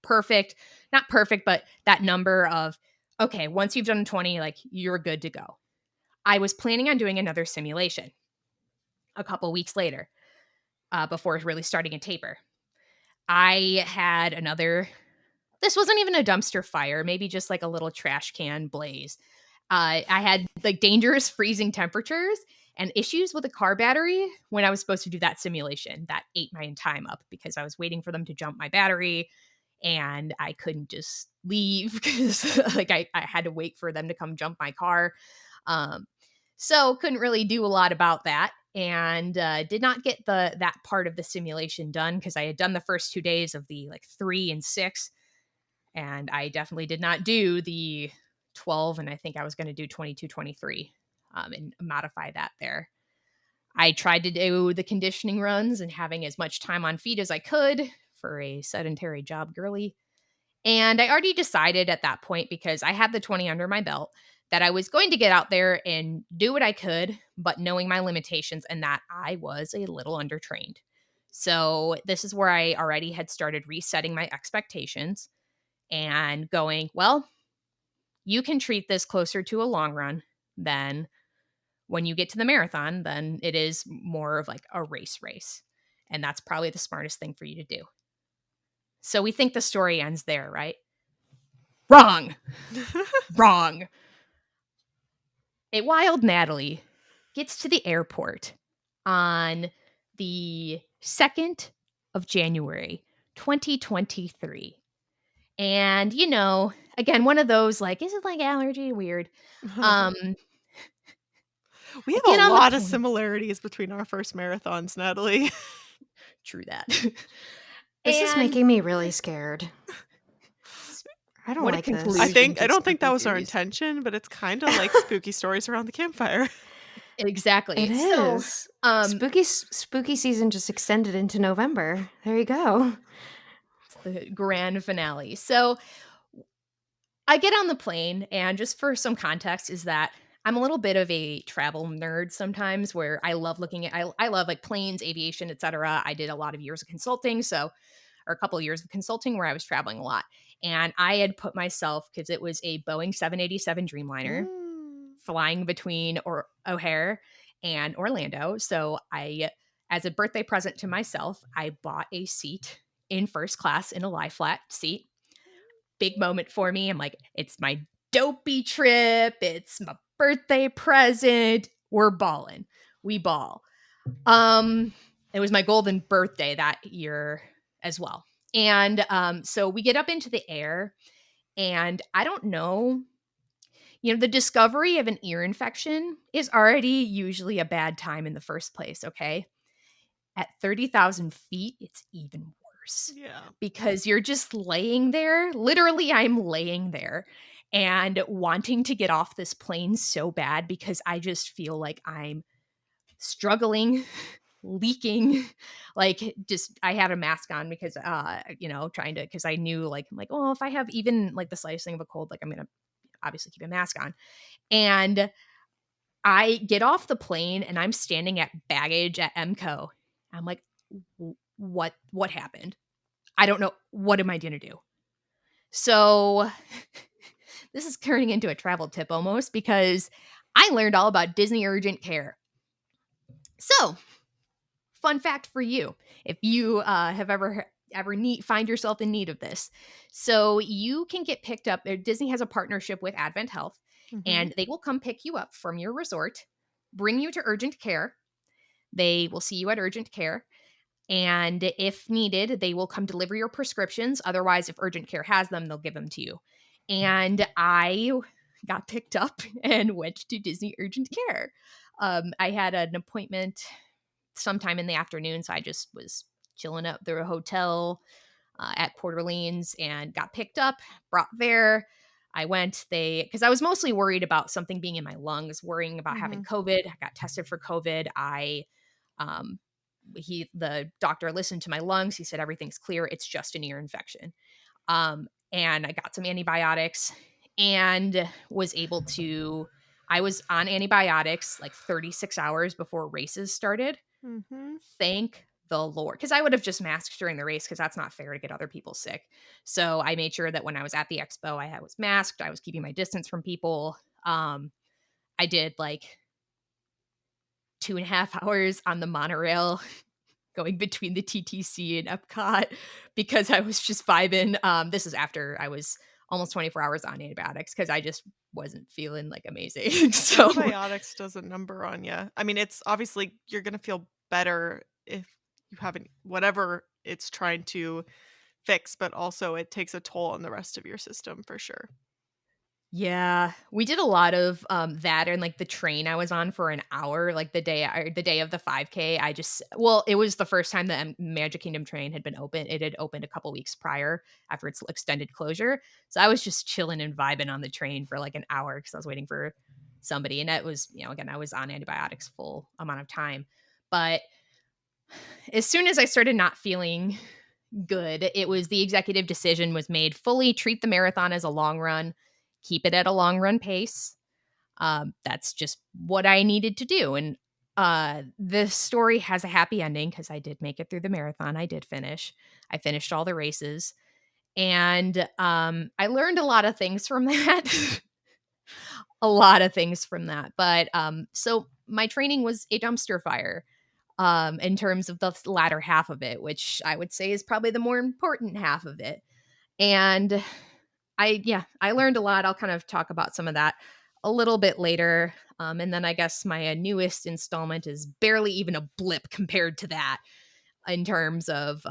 perfect, not perfect, but that number of, okay, once you've done 20, like you're good to go. I was planning on doing another simulation a couple weeks later before really starting a taper. I had this wasn't even a dumpster fire, maybe just like a little trash can blaze. I had like dangerous freezing temperatures and issues with a car battery when I was supposed to do that simulation. That ate my time up because I was waiting for them to jump my battery and I couldn't just leave because like I had to wait for them to come jump my car. So couldn't really do a lot about that, and did not get that part of the simulation done because I had done the first 2 days of the like 3 and 6, and I definitely did not do the 12, and I think I was going to do 22, 23 and modify that there. I tried to do the conditioning runs and having as much time on feet as I could for a sedentary job girly. And I already decided at that point, because I had the 20 under my belt, that I was going to get out there and do what I could, but knowing my limitations and that I was a little undertrained. So this is where I already had started resetting my expectations and going, well, you can treat this closer to a long run than when you get to the marathon, then it is more of like a race. And that's probably the smartest thing for you to do. So we think the story ends there, right? Wrong. Wrong. A wild Natalie gets to the airport on the 2nd of January, 2023. And, again, one of those, like, is it like allergy? Weird. Um, We I have a get on the lot of plane. similarities between our first marathons, Natalie. True that. This is And making me really scared. I don't what a like this. conclusion I to don't think that spooky was our series. intention, but it's kinda like spooky stories around the campfire. It Exactly. So, is. um, Spooky season just extended into November. There you go. it's the grand finale. So, I get on the plane, and just for some context, is that I'm a little bit of a travel nerd sometimes where I love looking at I love like planes, aviation, etc. I did a lot of years of consulting, so or a couple of years of consulting where I was traveling a lot. And I had put myself because it was a Boeing 787 Dreamliner Mm. flying between O'Hare and Orlando. So I as a birthday present to myself, I bought a seat in first class in a lie flat seat. Big moment for me. I'm like, it's my dopey trip. It's my birthday present. We're balling. We ball. It was my golden birthday that year as well. And so we get up into the air, and I don't know, the discovery of an ear infection is already usually a bad time in the first place, okay? At 30,000 feet, it's even worse Yeah. because you're just laying there. Literally, I'm laying there and wanting to get off this plane so bad because I just feel like I'm struggling, leaking. Like, just I had a mask on because trying to, because I knew, like, I'm like, oh, if I have even like the slightest thing of a cold, like, I'm gonna obviously keep a mask on. And I get off the plane and I'm standing at baggage at MCO. I'm like, what happened? I don't know. What am I gonna do? So this is turning into a travel tip almost because I learned all about Disney urgent care. So, fun fact for you, if you have ever find yourself in need of this. So you can get picked up. Disney has a partnership with Advent Health, Mhm. and they will come pick you up from your resort, bring you to urgent care. They will see you at urgent care, and if needed, they will come deliver your prescriptions. Otherwise, if urgent care has them, they'll give them to you. And I got picked up and went to Disney urgent care. I had an appointment sometime in the afternoon, so I just was chilling up through a hotel at Port Orleans and got picked up, brought there. I went, because I was mostly worried about something being in my lungs, worrying about having Mhm. COVID. I got tested for COVID. Um, the doctor listened to my lungs. He said, everything's clear. It's just an ear infection. And I got some antibiotics and was able to, I was on antibiotics like 36 hours before races started. Mhm. Thank the Lord. Because I would have just masked during the race because that's not fair to get other people sick. So I made sure that when I was at the expo, I was masked. I was keeping my distance from people. I did like 2.5 hours on the monorail going between the TTC and Epcot because I was just vibing. This is after I was almost 24 hours on antibiotics because I just wasn't feeling like amazing. So Antibiotics does a number on you. I mean, it's obviously you're gonna feel better if you haven't whatever it's trying to fix, but also it takes a toll on the rest of your system for sure. yeah, we did a lot of that, and like the train I was on for an hour, like the day of the 5K. It was the first time the Magic Kingdom train had been open. It had opened a couple weeks prior after its extended closure. So I was just chilling and vibing on the train for like an hour because I was waiting for somebody, and that was, again, I was on antibiotics full amount of time. But as soon as I started not feeling good, it was the executive decision was made, fully treat the marathon as a long run, keep it at a long run pace. That's just what I needed to do. And the story has a happy ending because I did make it through the marathon. I did finish. I finished all the races. And I learned a lot of things from that. A lot of things from that. But so my training was a dumpster fire in terms of the latter half of it, which I would say is probably the more important half of it. And I learned a lot. I'll kind of talk about some of that a little bit later. And then I guess my newest installment is barely even a blip compared to that. in terms of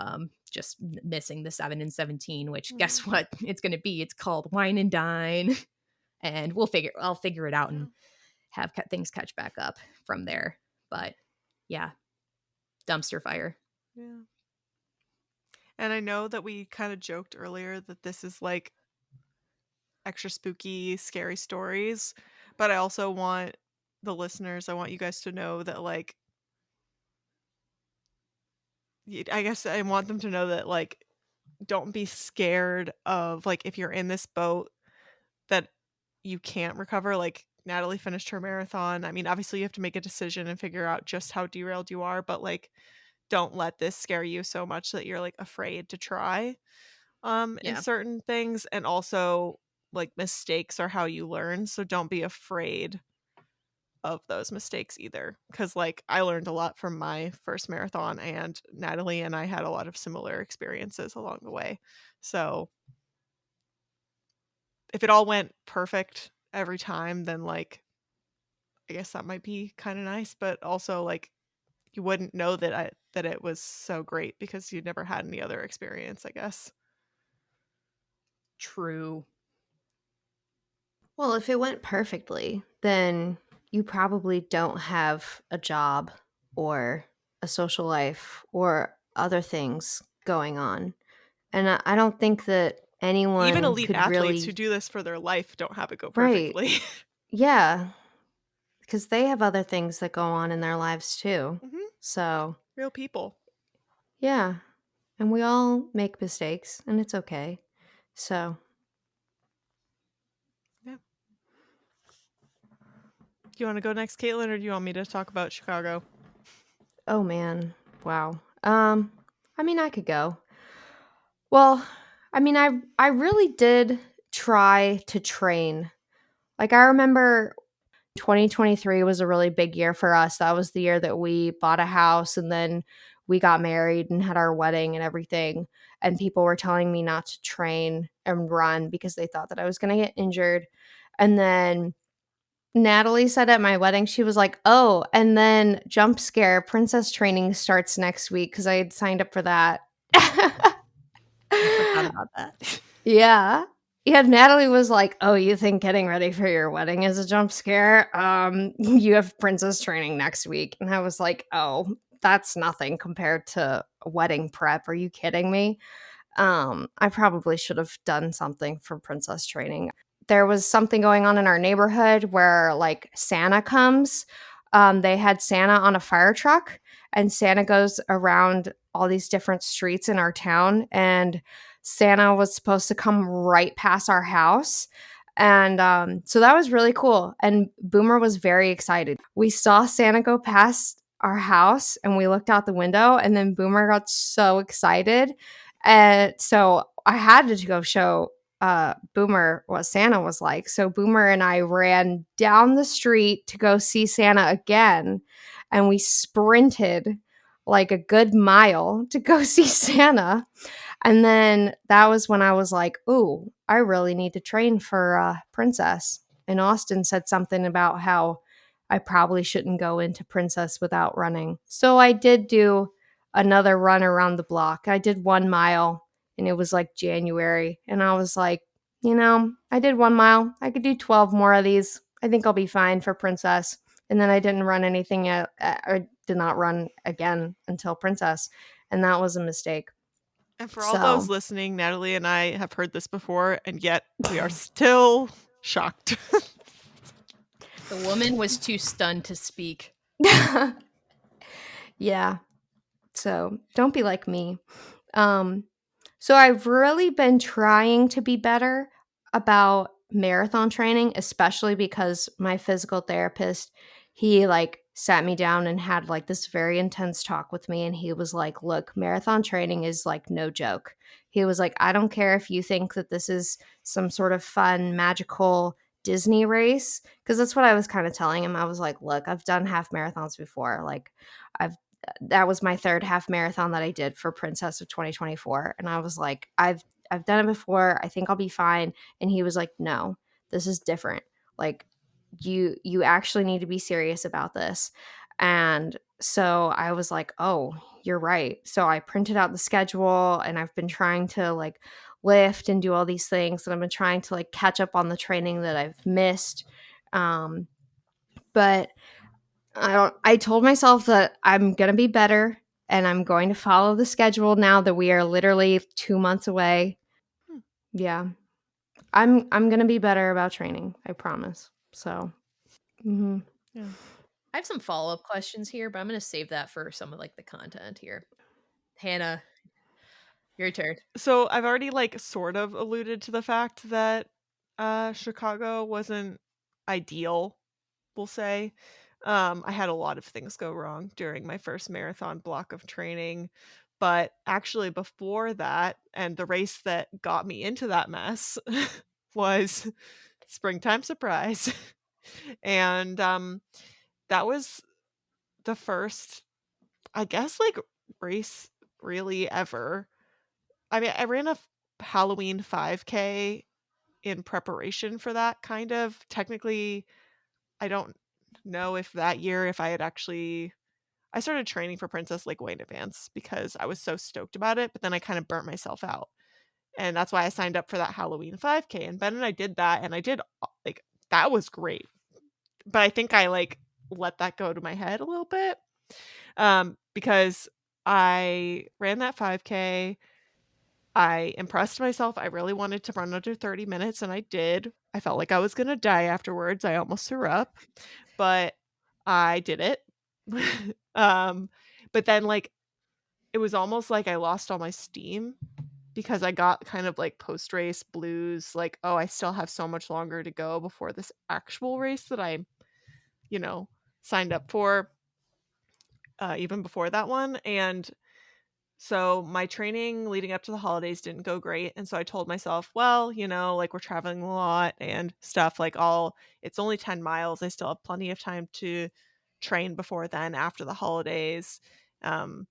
just missing the 7 and 17, which guess what it's going to be? It's called Wine and Dine. And I'll figure it out and have things catch back up from there. But yeah, dumpster fire. Yeah. And I know that we kind of joked earlier that this is like extra spooky, scary stories, but I also want the listeners, I want you guys to know that, like, I guess I want them to know that, like, don't be scared of, like, if you're in this boat that you can't recover. Like, Natalie finished her marathon. I mean, obviously you have to make a decision and figure out just how derailed you are, but like, don't let this scare you so much that you're like afraid to try in Yeah. certain things. And also, like, mistakes are how you learn, so don't be afraid of those mistakes either, because like I learned a lot from my first marathon, and Natalie and I had a lot of similar experiences along the way. So if it all went perfect every time, then like I guess that might be kind of nice, but also like you wouldn't know that it was so great because you'd never had any other experience, I guess. True. Well, if it went perfectly, then you probably don't have a job or a social life or other things going on. And I don't think that Even anyone elite could athletes who really. do this for their life don't have it go Right. perfectly. Yeah. Because they have other things that go on in their lives too. Mhm. So, Real people. yeah. And we all make mistakes, and it's okay. So, Yeah. Do you want to go next, Caitlin, or do you want me to talk about Chicago? oh man. Wow. I mean, I could go. Well, I mean, I really did try to train. Like, I remember 2023 was a really big year for us. That was the year that we bought a house, and then we got married and had our wedding and everything. And people were telling me not to train and run because they thought that I was going to get injured. And then Natalie said at my wedding, she was like, "Oh, and then jump scare, princess training starts next week," because I had signed up for that. I forgot about that. Yeah. Yeah, Natalie was like, "Oh, you think getting ready for your wedding is a jump scare? You have princess training next week." And I was like, "Oh, that's nothing compared to wedding prep. Are you kidding me?" I probably should have done something for princess training. There was something going on in our neighborhood where like Santa comes. They had Santa on a fire truck, and Santa goes around all these different streets in our town, and Santa was supposed to come right past our house. And so that was really cool. And Boomer was very excited. We saw Santa go past our house, and we looked out the window, and then Boomer got so excited. And so I had to go show Boomer what Santa was like. So Boomer and I ran down the street to go see Santa again, and we sprinted like a good mile to go see Santa. And then that was when I was like, "Ooh, I really need to train for Princess." And Austin said something about how I probably shouldn't go into Princess without running. So I did do another run around the block. I did 1 mile, and it was like January. And I was like, I did 1 mile. I could do 12 more of these. I think I'll be fine for Princess. And then I didn't run anything yet, or did not run again until Princess. And that was a mistake. And for all those So, listening, Natalie and I have heard this before, and yet we are still shocked. The woman was too stunned to speak. yeah. So don't be like me. Um, so I've really been trying to be better about marathon training, especially because my physical therapist, he like sat me down and had like this very intense talk with me. And he was like, "Look, marathon training is like no joke." He was like, "I don't care if you think that this is some sort of fun, magical Disney race." Because that's what I was kind of telling him. I was like, "Look, I've done half marathons before. Like, I've that was my third half marathon that I did for Princess of 2024." And I was like, I've done it before. I think I'll be fine. And he was like, "No, this is different. Like you actually need to be serious about this." And So I was like, oh, you're right. So I printed out the schedule and I've been trying to like lift and do all these things. And I've been trying to like catch up on the training that I've missed. Um, but I told myself that I'm going to be better and I'm going to follow the schedule now that we are literally 2 months away. Hmm. Yeah. I'm going to be better about training. I promise. So, mhm. Yeah. I have some follow-up questions here, but I'm gonna save that for some of like the content here. Hannah, your turn. So I've already like sort of alluded to the fact that Chicago wasn't ideal, we'll say. I had a lot of things go wrong during my first marathon block of training, but actually before that, and the race that got me into that mess was Springtime Surprise. And that was the first, I guess, like race really ever. I mean, I ran a Halloween 5K in preparation for that, kind of. Technically, I don't know if that year, if I had actually, I started training for Princess Lake way in advance because I was so stoked about it, but then I kind of burnt myself out. And that's why I signed up for that Halloween 5K. And Ben and I did that, and I did like, that was great. But I think I like let that go to my head a little bit, because I ran that 5K. I impressed myself. I really wanted to run under 30 minutes, and I did. I felt like I was gonna die afterwards. I almost threw up, but I did it. Um, but then, like, it was almost like I lost all my steam because I got kind of, like, post-race blues, like, "Oh, I still have so much longer to go before this actual race that I, you know, signed up for, even before that one," and so my training leading up to the holidays didn't go great. And so I told myself, well, like we're traveling a lot and stuff, like it's only 10 miles. I still have plenty of time to train before then after the holidays. Um,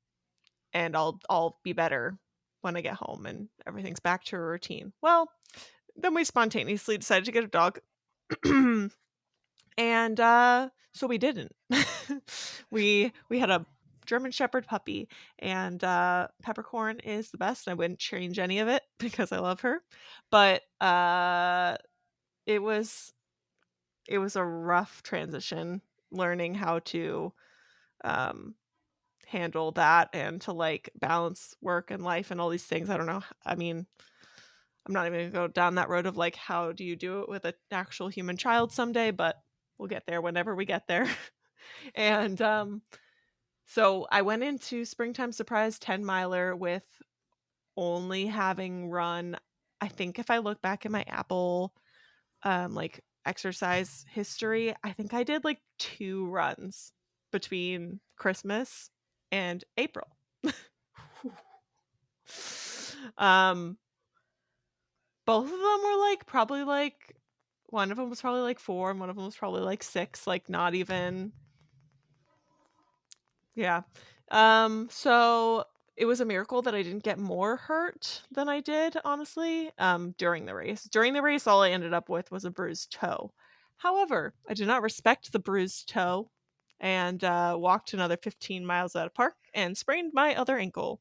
and I'll be better when I get home and everything's back to a routine. Well, then we spontaneously decided to get a dog. And so we didn't. We had a German Shepherd puppy, and Peppercorn is the best. I wouldn't change any of it because I love her. But it was a rough transition learning how to um handle that and to like balance work and life and all these things. I don't know. I mean, I'm not even gonna go down that road of like how do you do it with an actual human child someday, but we'll get there whenever we get there. And so I went into Springtime Surprise 10 miler with only having run, I think if I look back at my Apple like exercise history, I think I did like 2 runs between Christmas and April. um Both of them were like probably like one of them was probably like 4 and one of them was probably like 6, like not even. Yeah. So it was a miracle that I didn't get more hurt than I did, honestly, during the race. During the race, all I ended up with was a bruised toe. However, I did not respect the bruised toe and walked another 15 miles out of park and sprained my other ankle.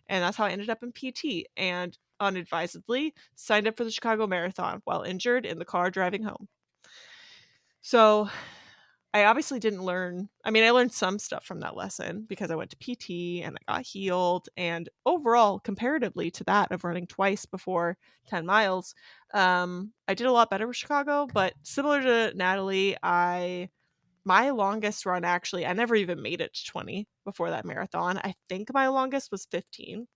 And that's how I ended up in PT and unadvisedly signed up for the Chicago Marathon while injured in the car driving home. So I obviously didn't learn. I mean, I learned some stuff from that lesson because I went to PT and I got healed. And overall, comparatively to that of running twice before 10 miles, I did a lot better with Chicago. But similar to Natalie, my longest run actually, I never even made it to 20 before that marathon. I think my longest was 15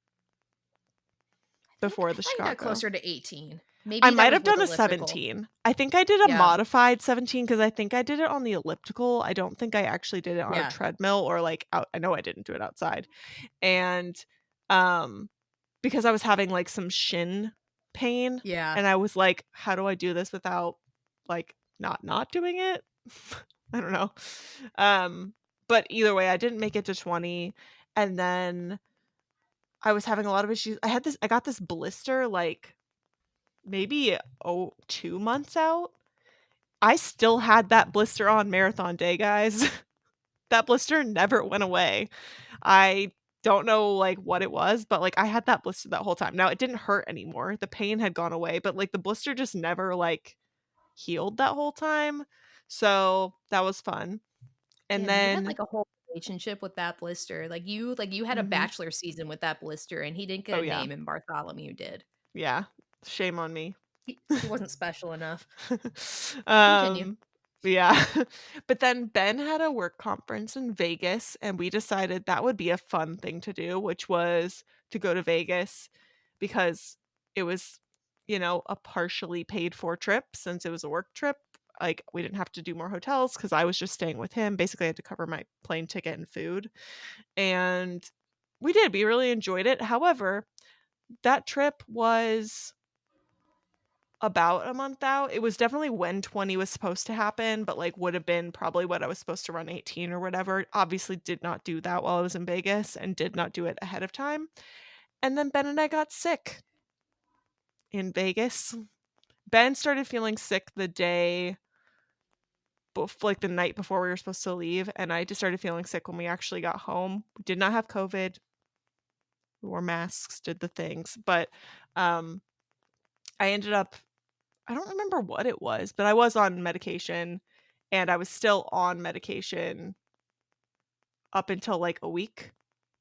before I the thought you got Chicago. closer to 18. I Maybe that might was have with done a elliptical. 17. I think I did a Yeah. modified 17 because I think I did it on the elliptical. I don't think I actually did it on a Yeah. treadmill or like out. I know I didn't do it outside. And um because I was having like some shin pain Yeah. and I was like, how do I do this without like not doing it? I don't know. But either way, I didn't make it to 20 and then I was having a lot of issues. I got this blister like maybe 2 months out. I still had that blister on marathon day, guys. That blister never went away. I don't know, like, what it was, but, like, I had that blister that whole time. Now, it didn't hurt anymore. The pain had gone away, but, like, the blister just never, like, healed that whole time. So, that was fun. And Damn, you had then like a whole relationship with that blister. Like you had a Mhm. bachelor season with that blister, and he didn't Oh, get a yeah. name, and Bartholomew did. Yeah. Shame on me. He wasn't special enough. Continue. Um, yeah. But then Ben had a work conference in Vegas, and we decided that would be a fun thing to do, which was to go to Vegas because it was, a partially paid for trip since it was a work trip. Like, we didn't have to do more hotels because I was just staying with him. Basically, I had to cover my plane ticket and food. And we did. We really enjoyed it. However, that trip was about a month out. It was definitely when 20 was supposed to happen, but, like, would have been probably what I was supposed to run 18 or whatever. Obviously did not do that while I was in Vegas and did not do it ahead of time. And then Ben and I got sick in Vegas. Ben started feeling sick the day like, the night before we were supposed to leave, and I just started feeling sick when we actually got home. We did not have COVID. We wore masks, did the things, but, um, I ended up I don't remember what it was, but I was on medication, and I was still on medication up until, like, a week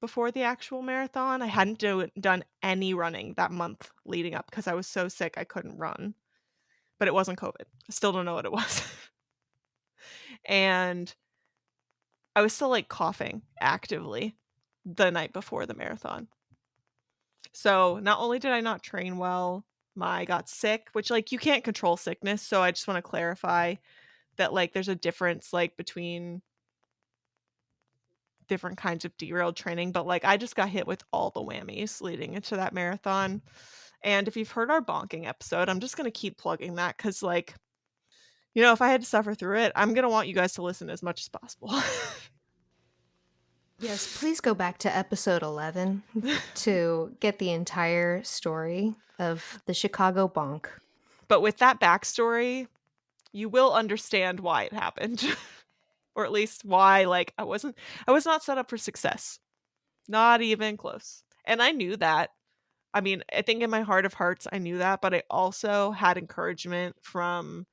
before the actual marathon. I hadn't done any running that month leading up because I was so sick I couldn't run, but it wasn't COVID. I still don't know what it was. And I was still, like, coughing actively the night before the marathon. So, not only did I not train well, I got sick, which, like, you can't control sickness, so I just wanna clarify that, like, there's a difference, like, between different kinds of derailed training, but, like, I just got hit with all the whammies leading into that marathon, and if you've heard our bonking episode, I'm just gonna keep plugging that because, like, if I had to suffer through it, I'm gonna want you guys to listen as much as possible. Yes, please go back to episode 11 to get the entire story of the Chicago bonk. But with that backstory, you will understand why it happened, or at least why, like, I was not set up for success. Not even close, and I knew that. I mean, I think in my heart of hearts, I knew that, but I also had encouragement from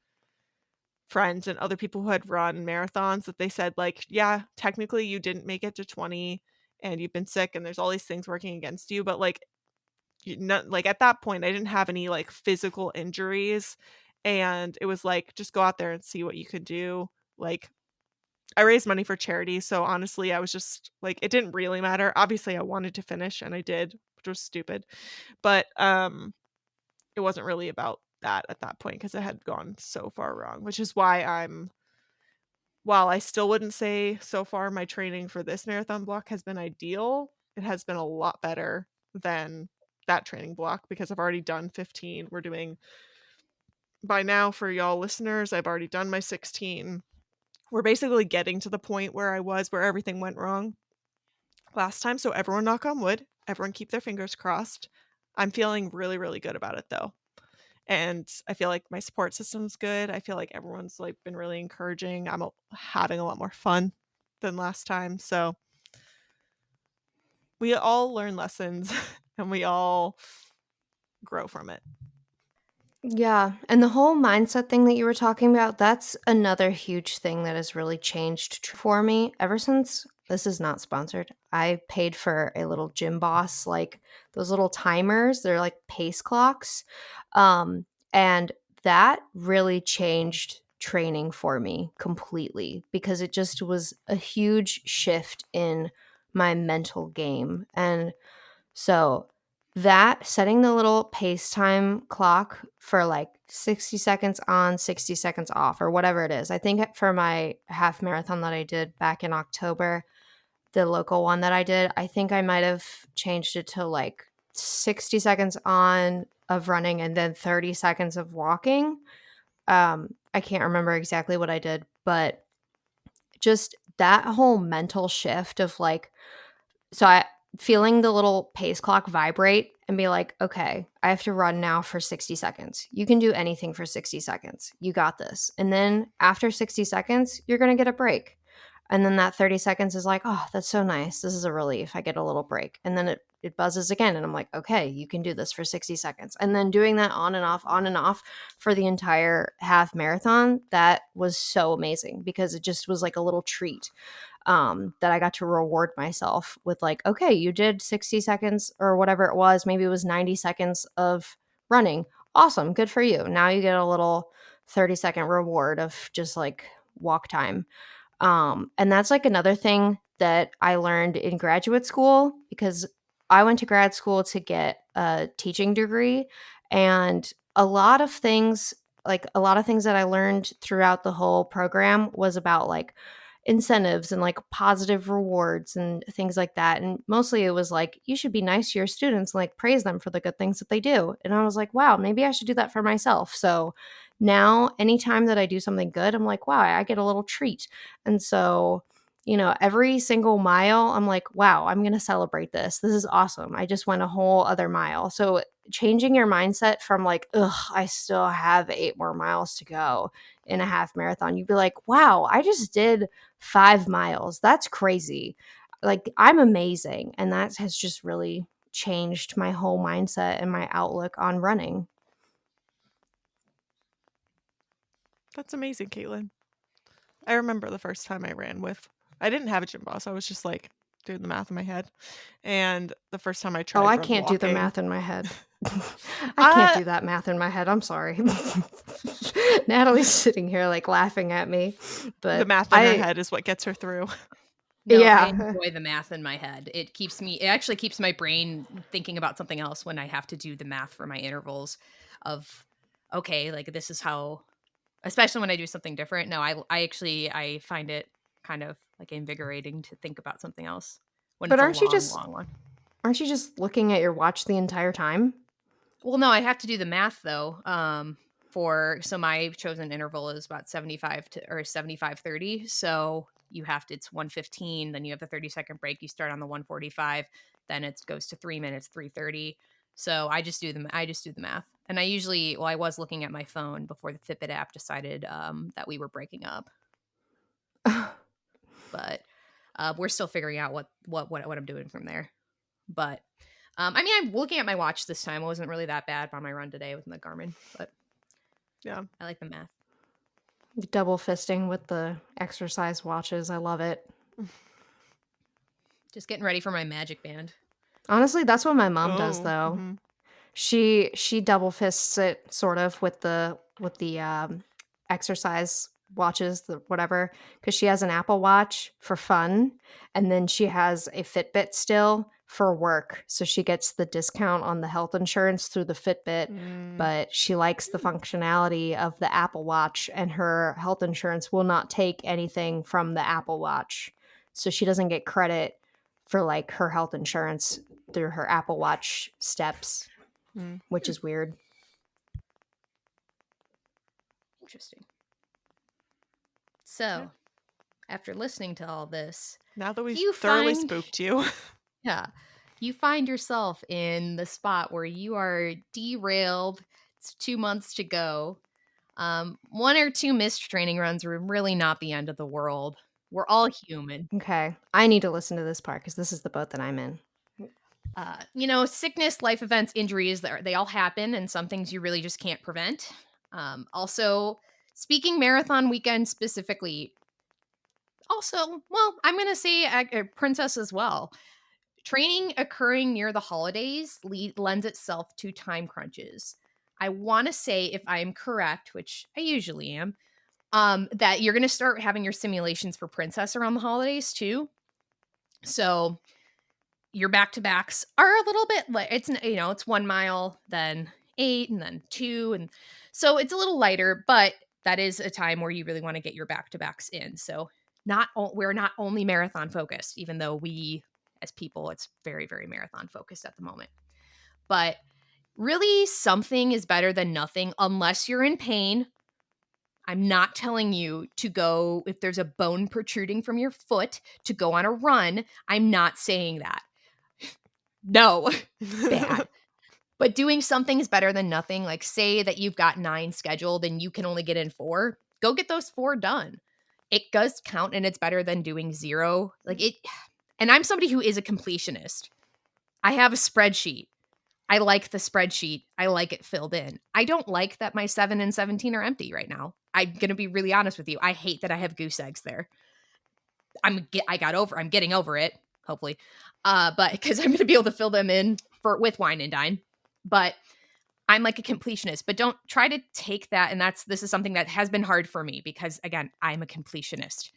friends and other people who had run marathons that they said, like, "Yeah, technically you didn't make it to 20 and you've been sick and there's all these things working against you, but, like, like, at that point, I didn't have any, like, physical injuries, and it was like, just go out there and see what you could do." Like, I raised money for charity, so honestly, I was just like, it didn't really matter. Obviously, I wanted to finish, and I did, which was stupid, but, it wasn't really about that at that point because it had gone so far wrong, which is why while I still wouldn't say so far my training for this marathon block has been ideal, it has been a lot better than that training block because I've already done 15. We're doing by now for y'all listeners, I've already done my 16. We're basically getting to the point where I was where everything went wrong last time, so everyone knock on wood, everyone keep their fingers crossed. I'm feeling really, really good about it though. And I feel like my support system's good. I feel like everyone's, like, been really encouraging. I'm having a lot more fun than last time, so we all learn lessons and we all grow from it. Yeah, and the whole mindset thing that you were talking about, that's another huge thing that has really changed for me ever since this is not sponsored. I paid for a little gym boss, like those little timers, they're like pace clocks. And that really changed training for me completely because it just was a huge shift in my mental game. And so that setting the little pace time clock for like 60 seconds on, 60 seconds off, or whatever it is. I think for my half marathon that I did back in October, the local one that I did, I think I might have changed it to like 60 seconds on of running and then 30 seconds of walking. I can't remember exactly what I did, but just that whole mental shift of like, so I feeling the little pace clock vibrate and be like, okay, I have to run now for 60 seconds. You can do anything for 60 seconds. You got this. And then after 60 seconds, you're going to get a break. And then that 30 seconds is like, oh, that's so nice. This is a relief. I get a little break. And then it buzzes again. And I'm like, okay, you can do this for 60 seconds. And then doing that on and off for the entire half marathon, that was so amazing because it just was like a little treat that I got to reward myself with, like, okay, you did 60 seconds or whatever it was. Maybe it was 90 seconds of running. Awesome. Good for you. Now you get a little 30-second reward of just like walk time. And that's like another thing that I learned in graduate school, because I went to grad school to get a teaching degree. And a lot of things that I learned throughout the whole program was about like incentives and like positive rewards and things like that. And mostly it was like, you should be nice to your students and like praise them for the good things that they do. And I was like, wow, maybe I should do that for myself. So now anytime that I do something good, I'm like, wow, I get a little treat. And so, every single mile, I'm like, wow, I'm going to celebrate this. This is awesome. I just went a whole other mile. So changing your mindset from like, ugh, I still have 8 more miles to go in a half marathon, you'd be like, wow, I just did 5 miles. That's crazy. Like, I'm amazing. And that has just really changed my whole mindset and my outlook on running. That's amazing, Caitlin. I remember the first time I ran I didn't have a gym boss. I was just like doing the math in my head. And the first time I tried I road can't do the walking- math in my head. I can't do that math in my head. I'm sorry. Natalie's sitting here like laughing at me. But the math in her head is what gets her through. No, Yeah. I enjoy the math in my head. It actually keeps my brain thinking about something else when I have to do the math for my intervals of, okay, like this is how, especially when I do something different. No, I find it kind of like invigorating to think about something else when But it's a long one. Aren't you just looking at your watch the entire time? Well, no, I have to do the math though. So my chosen interval is about 75 to or 75:30. So it's 1:15, then you have the 30-second break. You start on the 1:45, then it goes to 3 minutes, 3:30. So I just do the math. And I was looking at my phone before the Fitbit app decided that we were breaking up. But we're still figuring out what I'm doing from there. But I'm looking at my watch this time. It wasn't really that bad on my run today with the Garmin, but yeah, I like the math. Double fisting with the exercise watches. I love it. Just getting ready for my Magic Band. Honestly, that's what my mom does though. Mm-hmm. She double fists it sort of with the exercise watches, the whatever, because she has an Apple Watch for fun, and then she has a Fitbit still for work. So she gets the discount on the health insurance through the Fitbit, but she likes the functionality of the Apple Watch, and her health insurance will not take anything from the Apple Watch. So she doesn't get credit for like her health insurance through her Apple Watch steps, which is weird. Interesting. So, after listening to all this, now that we've thoroughly spooked you, you find yourself in the spot where you are derailed. It's 2 months to go. 1 or 2 missed training runs are really not the end of the world. We're all human. Okay. I need to listen to this part because this is the boat that I'm in. Sickness, life events, injuries, they all happen, and some things you really just can't prevent. Also, speaking marathon weekend specifically, I'm going to say Princess as well. Training occurring near the holidays lends itself to time crunches. I want to say, if I'm correct, which I usually am, that you're going to start having your simulations for Princess around the holidays too. So your back-to-backs are a little bit like it's 1 mile, then 8, and then 2, and so it's a little lighter, but that is a time where you really want to get your back-to-backs in. So we're not only marathon focused, even though we as people, it's very, very marathon focused at the moment. But really, something is better than nothing unless you're in pain. I'm not telling you to go, if there's a bone protruding from your foot, to go on a run. I'm not saying that. No, bad. But doing something is better than nothing. Like, say that you've got 9 scheduled and you can only get in 4. Go get those 4 done. it does count, and it's better than doing 0. Like it, and I'm somebody who is a completionist. I have a spreadsheet. I like the spreadsheet. I like it filled in. I don't like that my 7 and 17 are empty right now. I'm going to be really honest with you. I hate that I have goose eggs there. I'm getting over it, hopefully. But because I'm going to be able to fill them in with Wine and Dine. But I'm like a completionist, but don't try to take that. And this is something that has been hard for me because, again, I'm a completionist.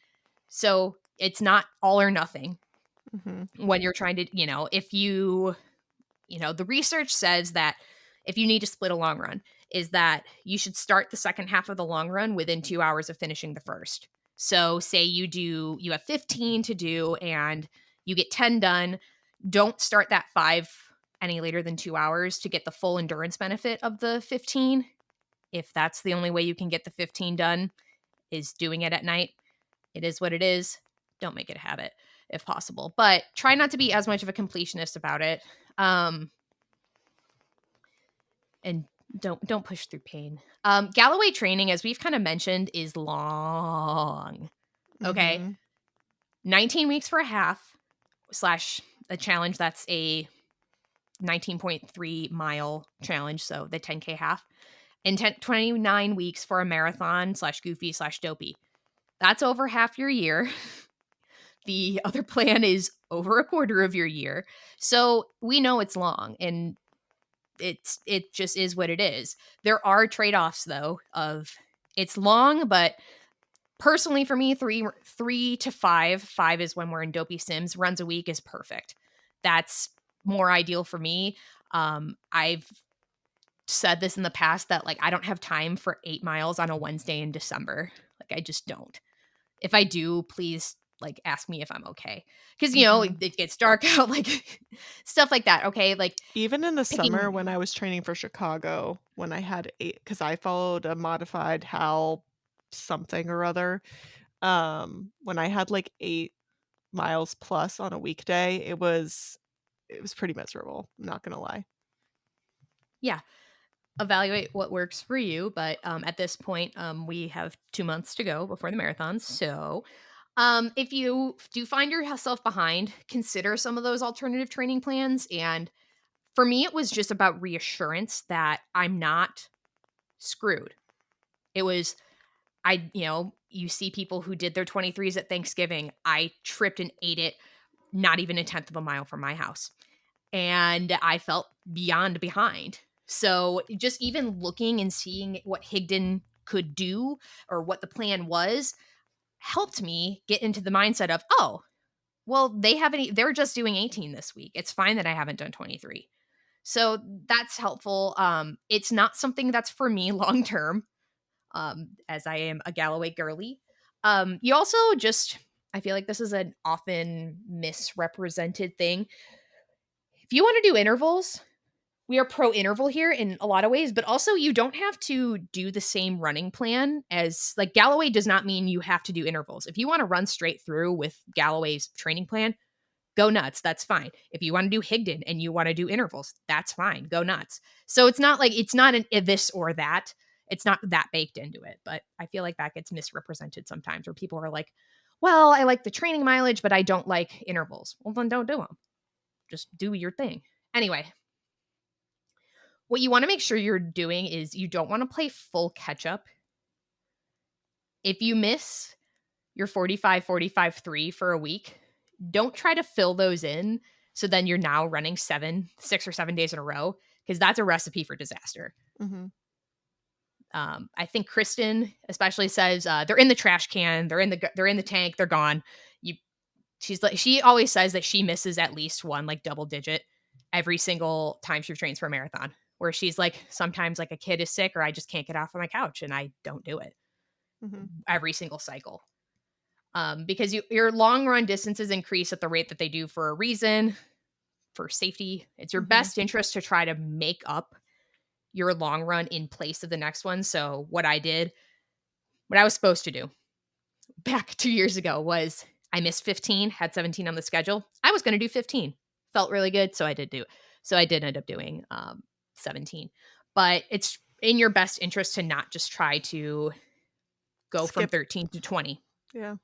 So it's not all or nothing when you're trying to, if you, the research says that if you need to split a long run, is that you should start the second half of the long run within 2 hours of finishing the first. So say you have 15 to do and you get 10 done, don't start that 5 any later than 2 hours to get the full endurance benefit of the 15. If that's the only way you can get the 15 done is doing it at night, it is what it is. Don't make it a habit if possible, but try not to be as much of a completionist about it. And don't push through pain. Galloway training, as we've kind of mentioned, is long. Okay. 19 weeks for a half / a challenge that's a 19.3 mile challenge, so the 10K half, and 29 weeks for a marathon / goofy / dopey. That's over half your year. The other plan is over a quarter of your year. So we know it's long, and it just is what it is. There are trade-offs though of it's long, but personally for me, 3 to 5 is when we're in dopey sims, runs a week is perfect. That's more ideal for me. I've said this in the past that like I don't have time for 8 miles on a Wednesday in December. Like I just don't. If I do, please like ask me if I'm okay. Because it gets dark out, like stuff like that. Okay. Like even in the summer when I was training for Chicago, when I had 8, because I followed a modified HAL something or other. When I had like 8 miles plus on a weekday, it was pretty miserable. I'm not gonna lie. Yeah. Evaluate what works for you, but at this point, we have 2 months to go before the marathons. So if you do find yourself behind, consider some of those alternative training plans. And for me, it was just about reassurance that I'm not screwed. It was, you see people who did their 23s at Thanksgiving. I tripped and ate it, not even a 1/10 of a mile from my house. And I felt beyond behind. So just even looking and seeing what Higdon could do or what the plan was helped me get into the mindset of, oh, well, they're just doing 18 this week. It's fine that I haven't done 23. So that's helpful. It's not something that's for me long term, as I am a Galloway girly. You also I feel like this is an often misrepresented thing. If you want to do intervals, we are pro interval here in a lot of ways, but also you don't have to do the same running plan as like Galloway does not mean you have to do intervals. If you want to run straight through with Galloway's training plan, go nuts. That's fine. If you want to do Higdon and you want to do intervals, that's fine. Go nuts. So it's not an this or that. It's not that baked into it, but I feel like that gets misrepresented sometimes where people are like, well, I like the training mileage, but I don't like intervals. Well, then don't do them. Just do your thing. Anyway, what you want to make sure you're doing is you don't want to play full catch up. If you miss your 45-45-3 for a week, don't try to fill those in so then you're now running 6 or 7 days in a row, because that's a recipe for disaster. I think Kristen especially says they're in the trash can, they're in the tank, they're gone. She always says that she misses at least one like double digit every single time she trains for a marathon, where she's like, sometimes like a kid is sick or I just can't get off of my couch and I don't do it every single cycle. Because your long run distances increase at the rate that they do for a reason, for safety. It's your best interest to try to make up your long run in place of the next one. So what I was supposed to do back 2 years ago was I missed 15, had 17 on the schedule. I was going to do 15. Felt really good, so I did do it. So I did end up doing 17. But it's in your best interest to not just try to go from 13 to 20. Yeah.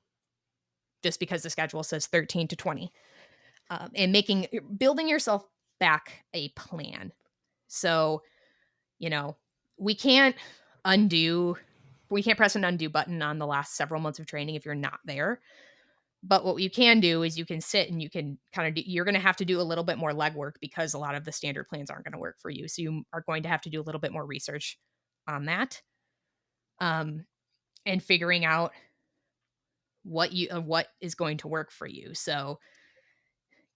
just because the schedule says 13 to 20. And building yourself back a plan. So, you know, we can't press an undo button on the last several months of training if you're not there. But what you can do is you can sit and you can you're going to have to do a little bit more legwork because a lot of the standard plans aren't going to work for you. So you are going to have to do a little bit more research on that. And figuring out what is going to work for you. So,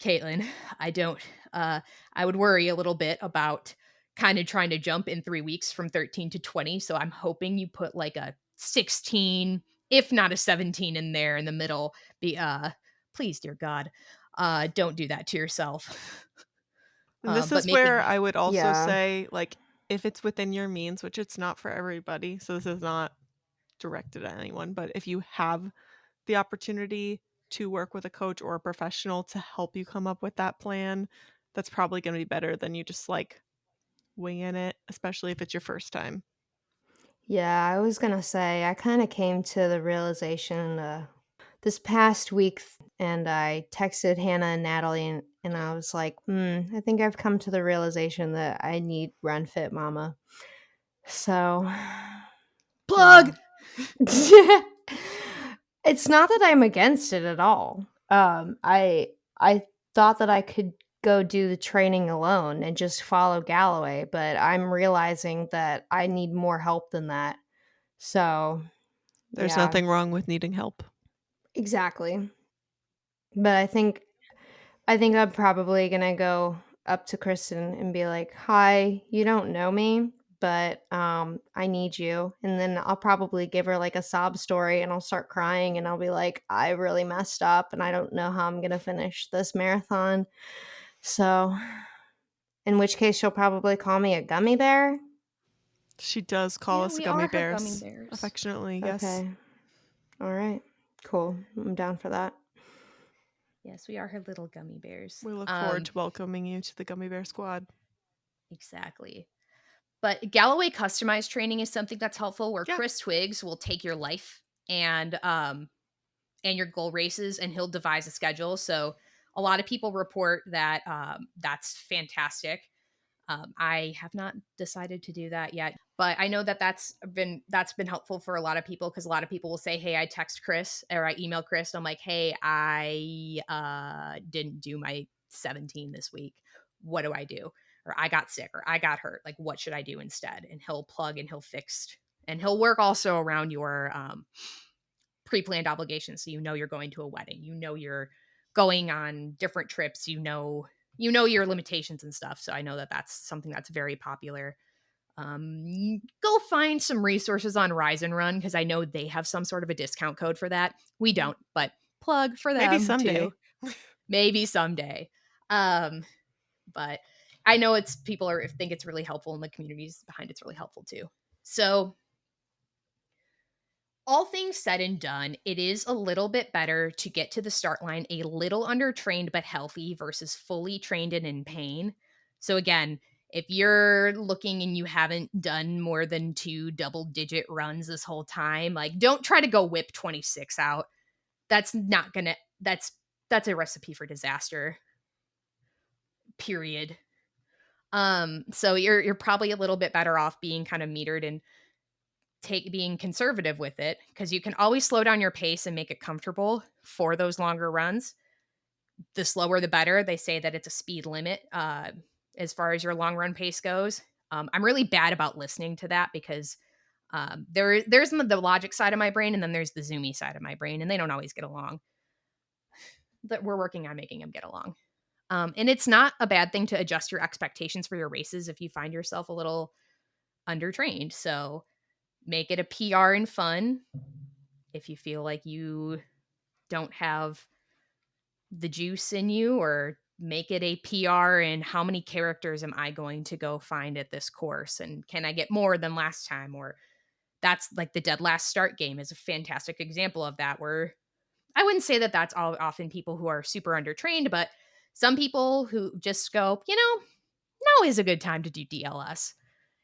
Caitlin, I would worry a little bit about kind of trying to jump in 3 weeks from 13 to 20. So I'm hoping you put like a 16, if not a 17 in there in the middle. Please, dear God, don't do that to yourself. And this But is where maybe I would also Yeah. say, like, if it's within your means, which it's not for everybody, so this is not directed at anyone, but if you have the opportunity to work with a coach or a professional to help you come up with that plan, that's probably going to be better than you just like winging it, especially if it's your first time. Yeah, I was gonna say, I kind of came to the realization this past week, and I texted Hannah and Natalie, and I was like, I think I've come to the realization that I need Run Fit Mama. So, plug. yeah. It's not that I'm against it at all. I thought that I could go do the training alone and just follow Galloway, but I'm realizing that I need more help than that. So, There's yeah, nothing wrong with needing help. exactly. But I think I'm probably gonna go up to Kristen and be like, "Hi, you don't know me, but I need you." And then I'll probably give her like a sob story, and I'll start crying, and I'll be like, "I really messed up, and I don't know how I'm gonna finish this marathon." So, in which case, she'll probably call me a gummy bear. She does call Yeah, us we gummy are her gummy bears, bears. affectionately, yes. Okay, all right, cool. I'm down for that. Yes, we are her little gummy bears. We look forward to welcoming you to the Gummy Bear Squad. Exactly. But Galloway customized training is something that's helpful where Yeah. Chris Twiggs will take your life and your goal races and he'll devise a schedule. So a lot of people report that that's fantastic. I have not decided to do that yet, but I know that that's been helpful for a lot of people because a lot of people will say, "Hey, I text Chris or I email Chris." And I'm like, "Hey, I didn't do my 17 this week. What do I do?" Or "I got sick," or "I got hurt. Like, what should I do instead?" And he'll plug and he'll fix and he'll work also around your pre-planned obligations. So you're going to a wedding, you're going on different trips, your limitations and stuff. So I know that that's something that's very popular. Go find some resources on Rise and Run because I know they have some sort of a discount code for that. We don't, but plug for them Maybe someday. too. Maybe someday. But I know think it's really helpful and the communities behind it's really helpful too. So all things said and done, it is a little bit better to get to the start line a little undertrained but healthy versus fully trained and in pain. So, again, if you're looking and you haven't done more than 2 double-digit runs this whole time, like don't try to go whip 26 out. That's not gonna. That's a recipe for disaster. Period. So you're probably a little bit better off being kind of metered and being conservative with it because you can always slow down your pace and make it comfortable for those longer runs. The slower the better. They say that it's a speed limit as far as your long run pace goes. I'm really bad about listening to that because there's the logic side of my brain and then there's the zoomy side of my brain, and they don't always get along. That we're working on making them get along. And it's not a bad thing to adjust your expectations for your races if you find yourself a little undertrained. So make it a PR and fun. If you feel like you don't have the juice in you, or make it a PR and how many characters am I going to go find at this course? And can I get more than last time? Or that's like the Dead Last Start game is a fantastic example of that, where I wouldn't say that that's all often people who are super undertrained, but some people who just go, now is a good time to do DLS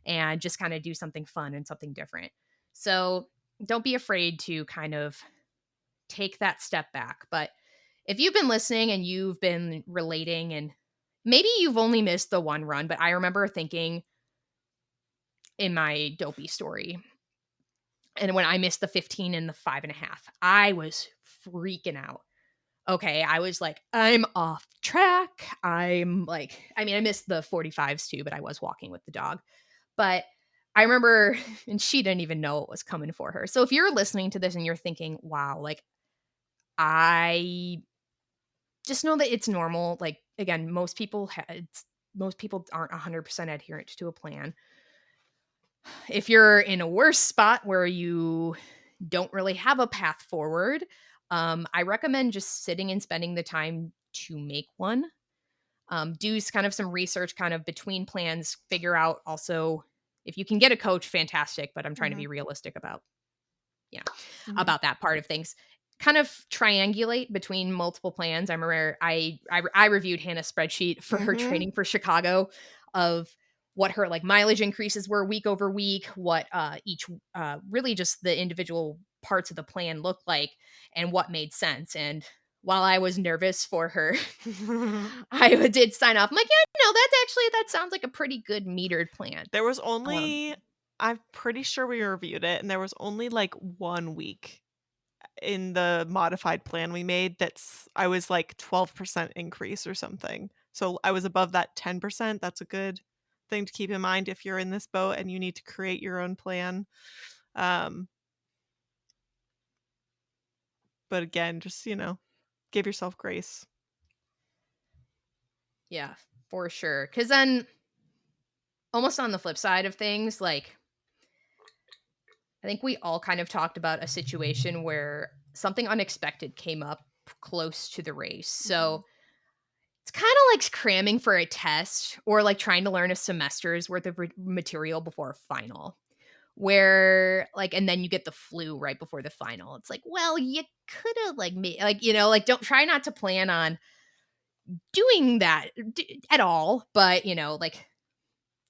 and just kind of do something fun and something different. So don't be afraid to kind of take that step back. But if you've been listening and you've been relating, and maybe you've only missed the one run, but I remember thinking in my dopey story, and when I missed the 15 and the 5.5, I was freaking out. Okay, I was like, I'm off track. I'm like, I mean, I missed the 45s too, but I was walking with the dog. But I remember, and she didn't even know it was coming for her. So if you're listening to this and you're thinking, wow, like, I just know that it's normal. Like, again, most people aren't 100% adherent to a plan. If you're in a worse spot where you don't really have a path forward, I recommend just sitting and spending the time to make one. Do kind of some research kind of between plans, figure out also if you can get a coach, fantastic, but I'm trying to be realistic about, about that part of things. Kind of triangulate between multiple plans. I remember I reviewed Hannah's spreadsheet for her training for Chicago of what her like mileage increases were week over week, what each really just the individual parts of the plan looked like and what made sense. And while I was nervous for her, I did sign off. I'm like, yeah, no, that sounds like a pretty good metered plan. There was only, I'm pretty sure we reviewed it, and there was only like 1 week in the modified plan we made I was like 12% increase or something. So I was above that 10%. That's a good thing to keep in mind if you're in this boat and you need to create your own plan. But again, just, give yourself grace. Yeah, for sure. Because then, almost on the flip side of things, like, I think we all kind of talked about a situation where something unexpected came up close to the race. So it's kind of like cramming for a test or like trying to learn a semester's worth of material before a final. Where like, and then you get the flu right before the final. It's like, well, you could have like made, like, don't try not to plan on doing that at all. But, like,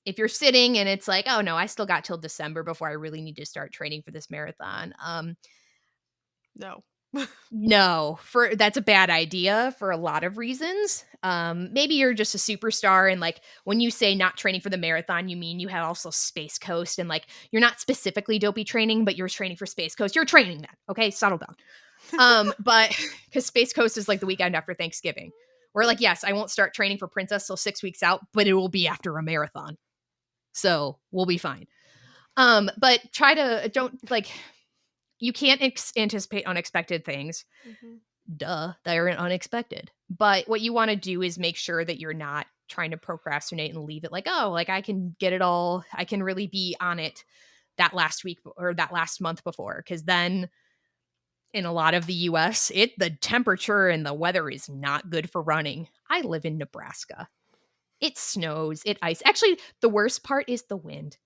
if you're sitting and it's like, oh no, I still got till December before I really need to start training for this marathon. No. No, that's a bad idea for a lot of reasons. Maybe you're just a superstar, and like when you say not training for the marathon, you mean you have also Space Coast, and like you're not specifically dopey training, but you're training for Space Coast. You're training that, okay? Settle down. But because Space Coast is like the weekend after Thanksgiving, we're like, yes, I won't start training for Princess till 6 weeks out, but it will be after a marathon, so we'll be fine. But don't like. You can't anticipate unexpected things. Duh, they aren't unexpected. But what you want to do is make sure that you're not trying to procrastinate and leave it like, oh, like I can get it all. I can really be on it that last week or that last month before. Because then in a lot of the US, the temperature and the weather is not good for running. I live in Nebraska. It snows, it ice. Actually, the worst part is the wind.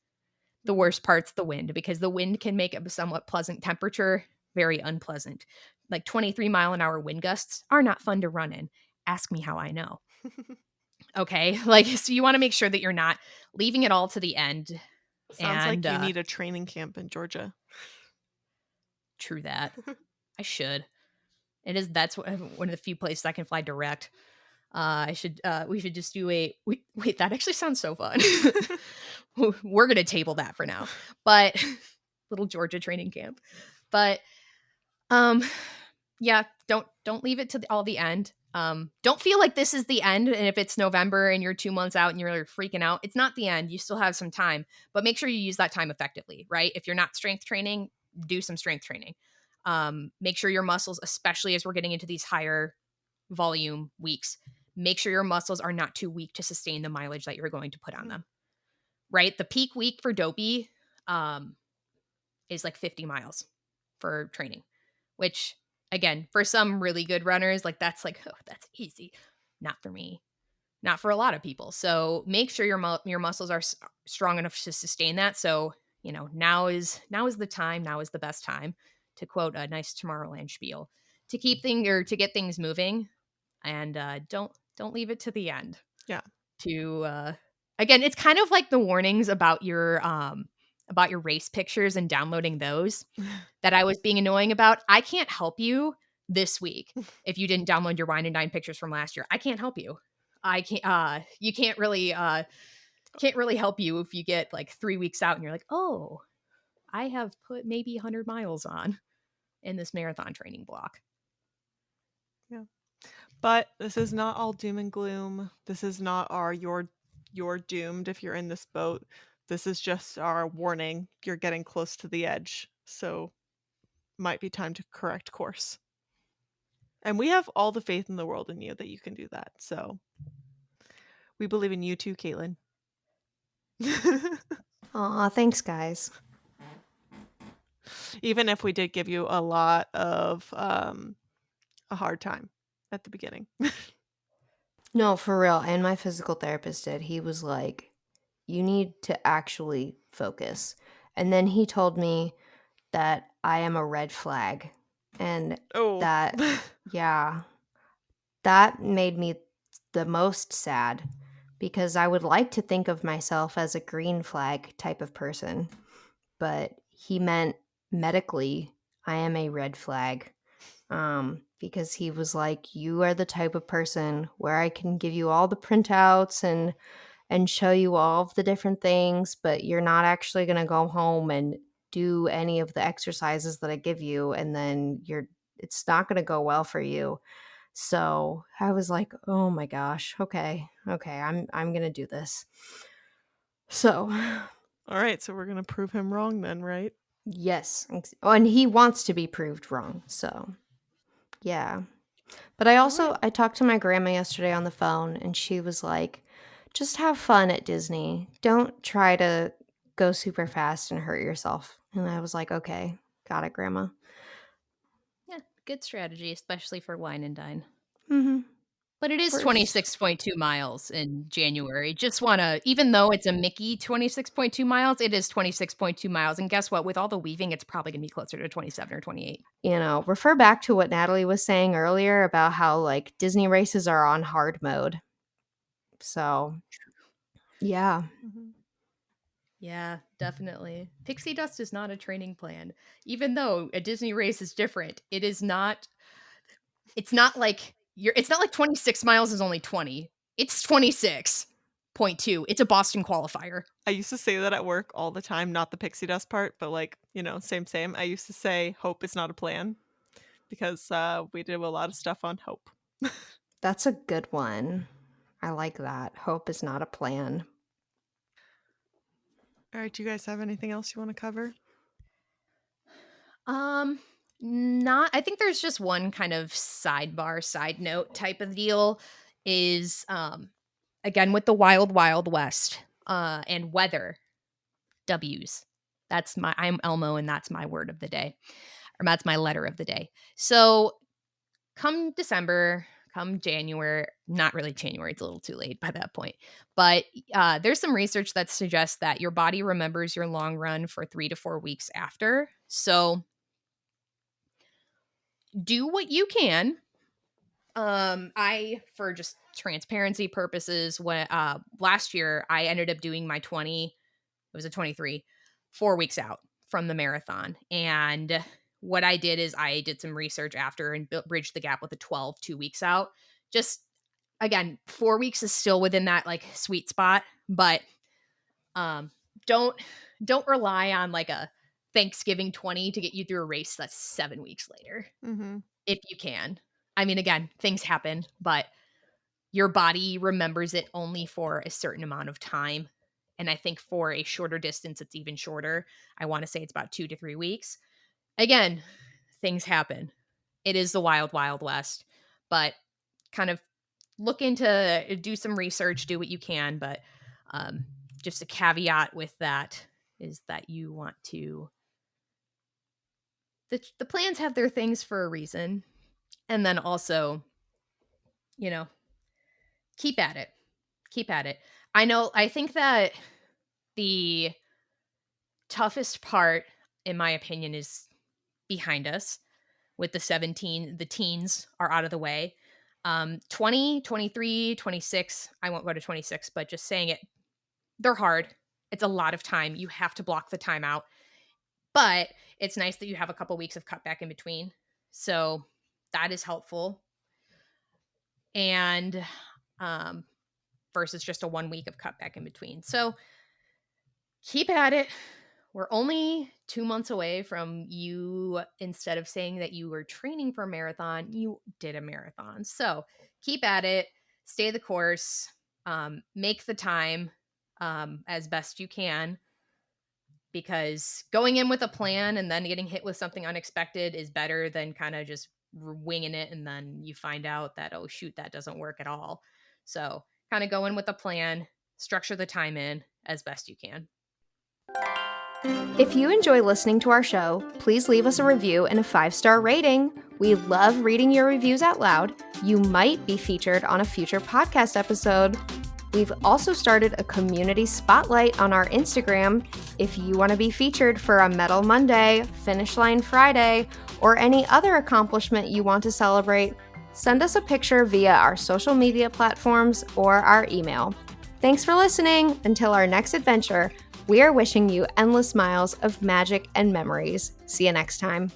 The worst part's the wind, because the wind can make a somewhat pleasant temperature very unpleasant. Like 23-mile-an-hour wind gusts are not fun to run in. Ask me how I know. Okay? Like, so you want to make sure that you're not leaving it all to the end. Sounds like you need a training camp in Georgia. True that. I should. That's one of the few places I can fly direct. We should just do wait, that actually sounds so fun. We're going to table that for now, but little Georgia training camp. But, yeah, don't leave it to all the end. Don't feel like this is the end. And if it's November and you're 2 months out and you're freaking out, it's not the end. You still have some time, but make sure you use that time effectively, right? If you're not strength training, do some strength training. Make sure your muscles, especially as we're getting into these higher volume weeks, make sure your muscles are not too weak to sustain the mileage that you're going to put on them, right? The peak week for dopey is like 50 miles for training, which again, for some really good runners, like that's like, oh, that's easy. Not for me, not for a lot of people. So make sure your muscles are strong enough to sustain that. So, now is the time, now is the best time, to quote a nice Tomorrowland spiel, to keep things or to get things moving. And don't leave it to the end. Yeah. To again, it's kind of like the warnings about your about your race pictures and downloading those that I was being annoying about. I can't help you this week if you didn't download your Wine and Dine pictures from last year. I can't help you. I can't. You can't really help you if you get like 3 weeks out and you're like, oh, I have put maybe 100 miles on in this marathon training block. Yeah. But this is not all doom and gloom. This is not our you're doomed if you're in this boat. This is just our warning. You're getting close to the edge. So might be time to correct course. And we have all the faith in the world in you that you can do that. So we believe in you too, Caitlin. Aw, thanks, guys. Even if we did give you a lot of a hard time at the beginning. No, for real. And my physical therapist did. He was like, you need to actually focus. And then he told me that I am a red flag. And Oh. that, yeah, that made me the most sad because I would like to think of myself as a green flag type of person. But he meant medically, I am a red flag. Because he was like, you are the type of person where I can give you all the printouts and show you all of the different things, but you're not actually going to go home and do any of the exercises that I give you, and then it's not going to go well for you. So I was like, oh my gosh, okay, I'm going to do this. So, all right, so we're going to prove him wrong then, right? yes. And he wants to be proved wrong. So, yeah. But I also, I talked to my grandma yesterday on the phone, and she was like, just have fun at Disney. Don't try to go super fast and hurt yourself. And I was like, okay, got it, Grandma. Yeah, good strategy, especially for Wine and Dine. Mm-hmm. But it is 26.2 miles in January. Just want to, even though it's a Mickey 26.2 miles, it is 26.2 miles. And guess what? With all the weaving, it's probably going to be closer to 27 or 28. You know, refer back to what Natalie was saying earlier about how, like, Disney races are on hard mode. So, yeah. Mm-hmm. Yeah, definitely. Pixie dust is not a training plan. Even though a Disney race is different, it's not like 26 miles is only 20. It's 26.2. It's a Boston qualifier. I used to say that at work all the time, not the pixie dust part, but like, same. I used to say hope is not a plan because we did a lot of stuff on hope. That's a good one. I like that. Hope is not a plan. All right, do you guys have anything else you want to cover? I think there's just one kind of side note type of deal is again with the wild west and weather W's. I'm Elmo and that's my word of the day. Or that's my letter of the day. So come December, come January, not really January, it's a little too late by that point. But there's some research that suggests that your body remembers your long run for 3 to 4 weeks after. So do what you can. I, for just transparency purposes, when last year I ended up doing my 20, it was a 23, 4 weeks out from the marathon. And what I did is I did some research after and bridged the gap with a 12, 2 weeks out. Just again, 4 weeks is still within that like sweet spot, but don't rely on like a Thanksgiving 20 to get you through a race that's 7 weeks later. Mm-hmm. If you can. I mean, again, things happen, but your body remembers it only for a certain amount of time. And I think for a shorter distance, it's even shorter. I want to say it's about 2 to 3 weeks. Again, things happen. It is the wild west, but kind of look into, do some research, do what you can. But just a caveat with that is that you want to, the plans have their things for a reason. And then also, keep at it. I think that the toughest part, in my opinion, is behind us with the teens are out of the way. 20, 23, 26, I won't go to 26, but just saying it, they're hard. It's a lot of time. You have to block the time out. But it's nice that you have a couple weeks of cutback in between. So that is helpful. And versus just a 1 week of cutback in between. So keep at it. We're only 2 months away from you, instead of saying that you were training for a marathon, you did a marathon. So keep at it, stay the course, make the time as best you can, because going in with a plan and then getting hit with something unexpected is better than kind of just winging it and then you find out that, oh, shoot, that doesn't work at all. So kind of go in with a plan, structure the time in as best you can. If you enjoy listening to our show, please leave us a review and a 5-star rating. We love reading your reviews out loud. You might be featured on a future podcast episode. We've also started a community spotlight on our Instagram. If you want to be featured for a Medal Monday, Finish Line Friday, or any other accomplishment you want to celebrate, send us a picture via our social media platforms or our email. Thanks for listening. Until our next adventure, we are wishing you endless miles of magic and memories. See you next time.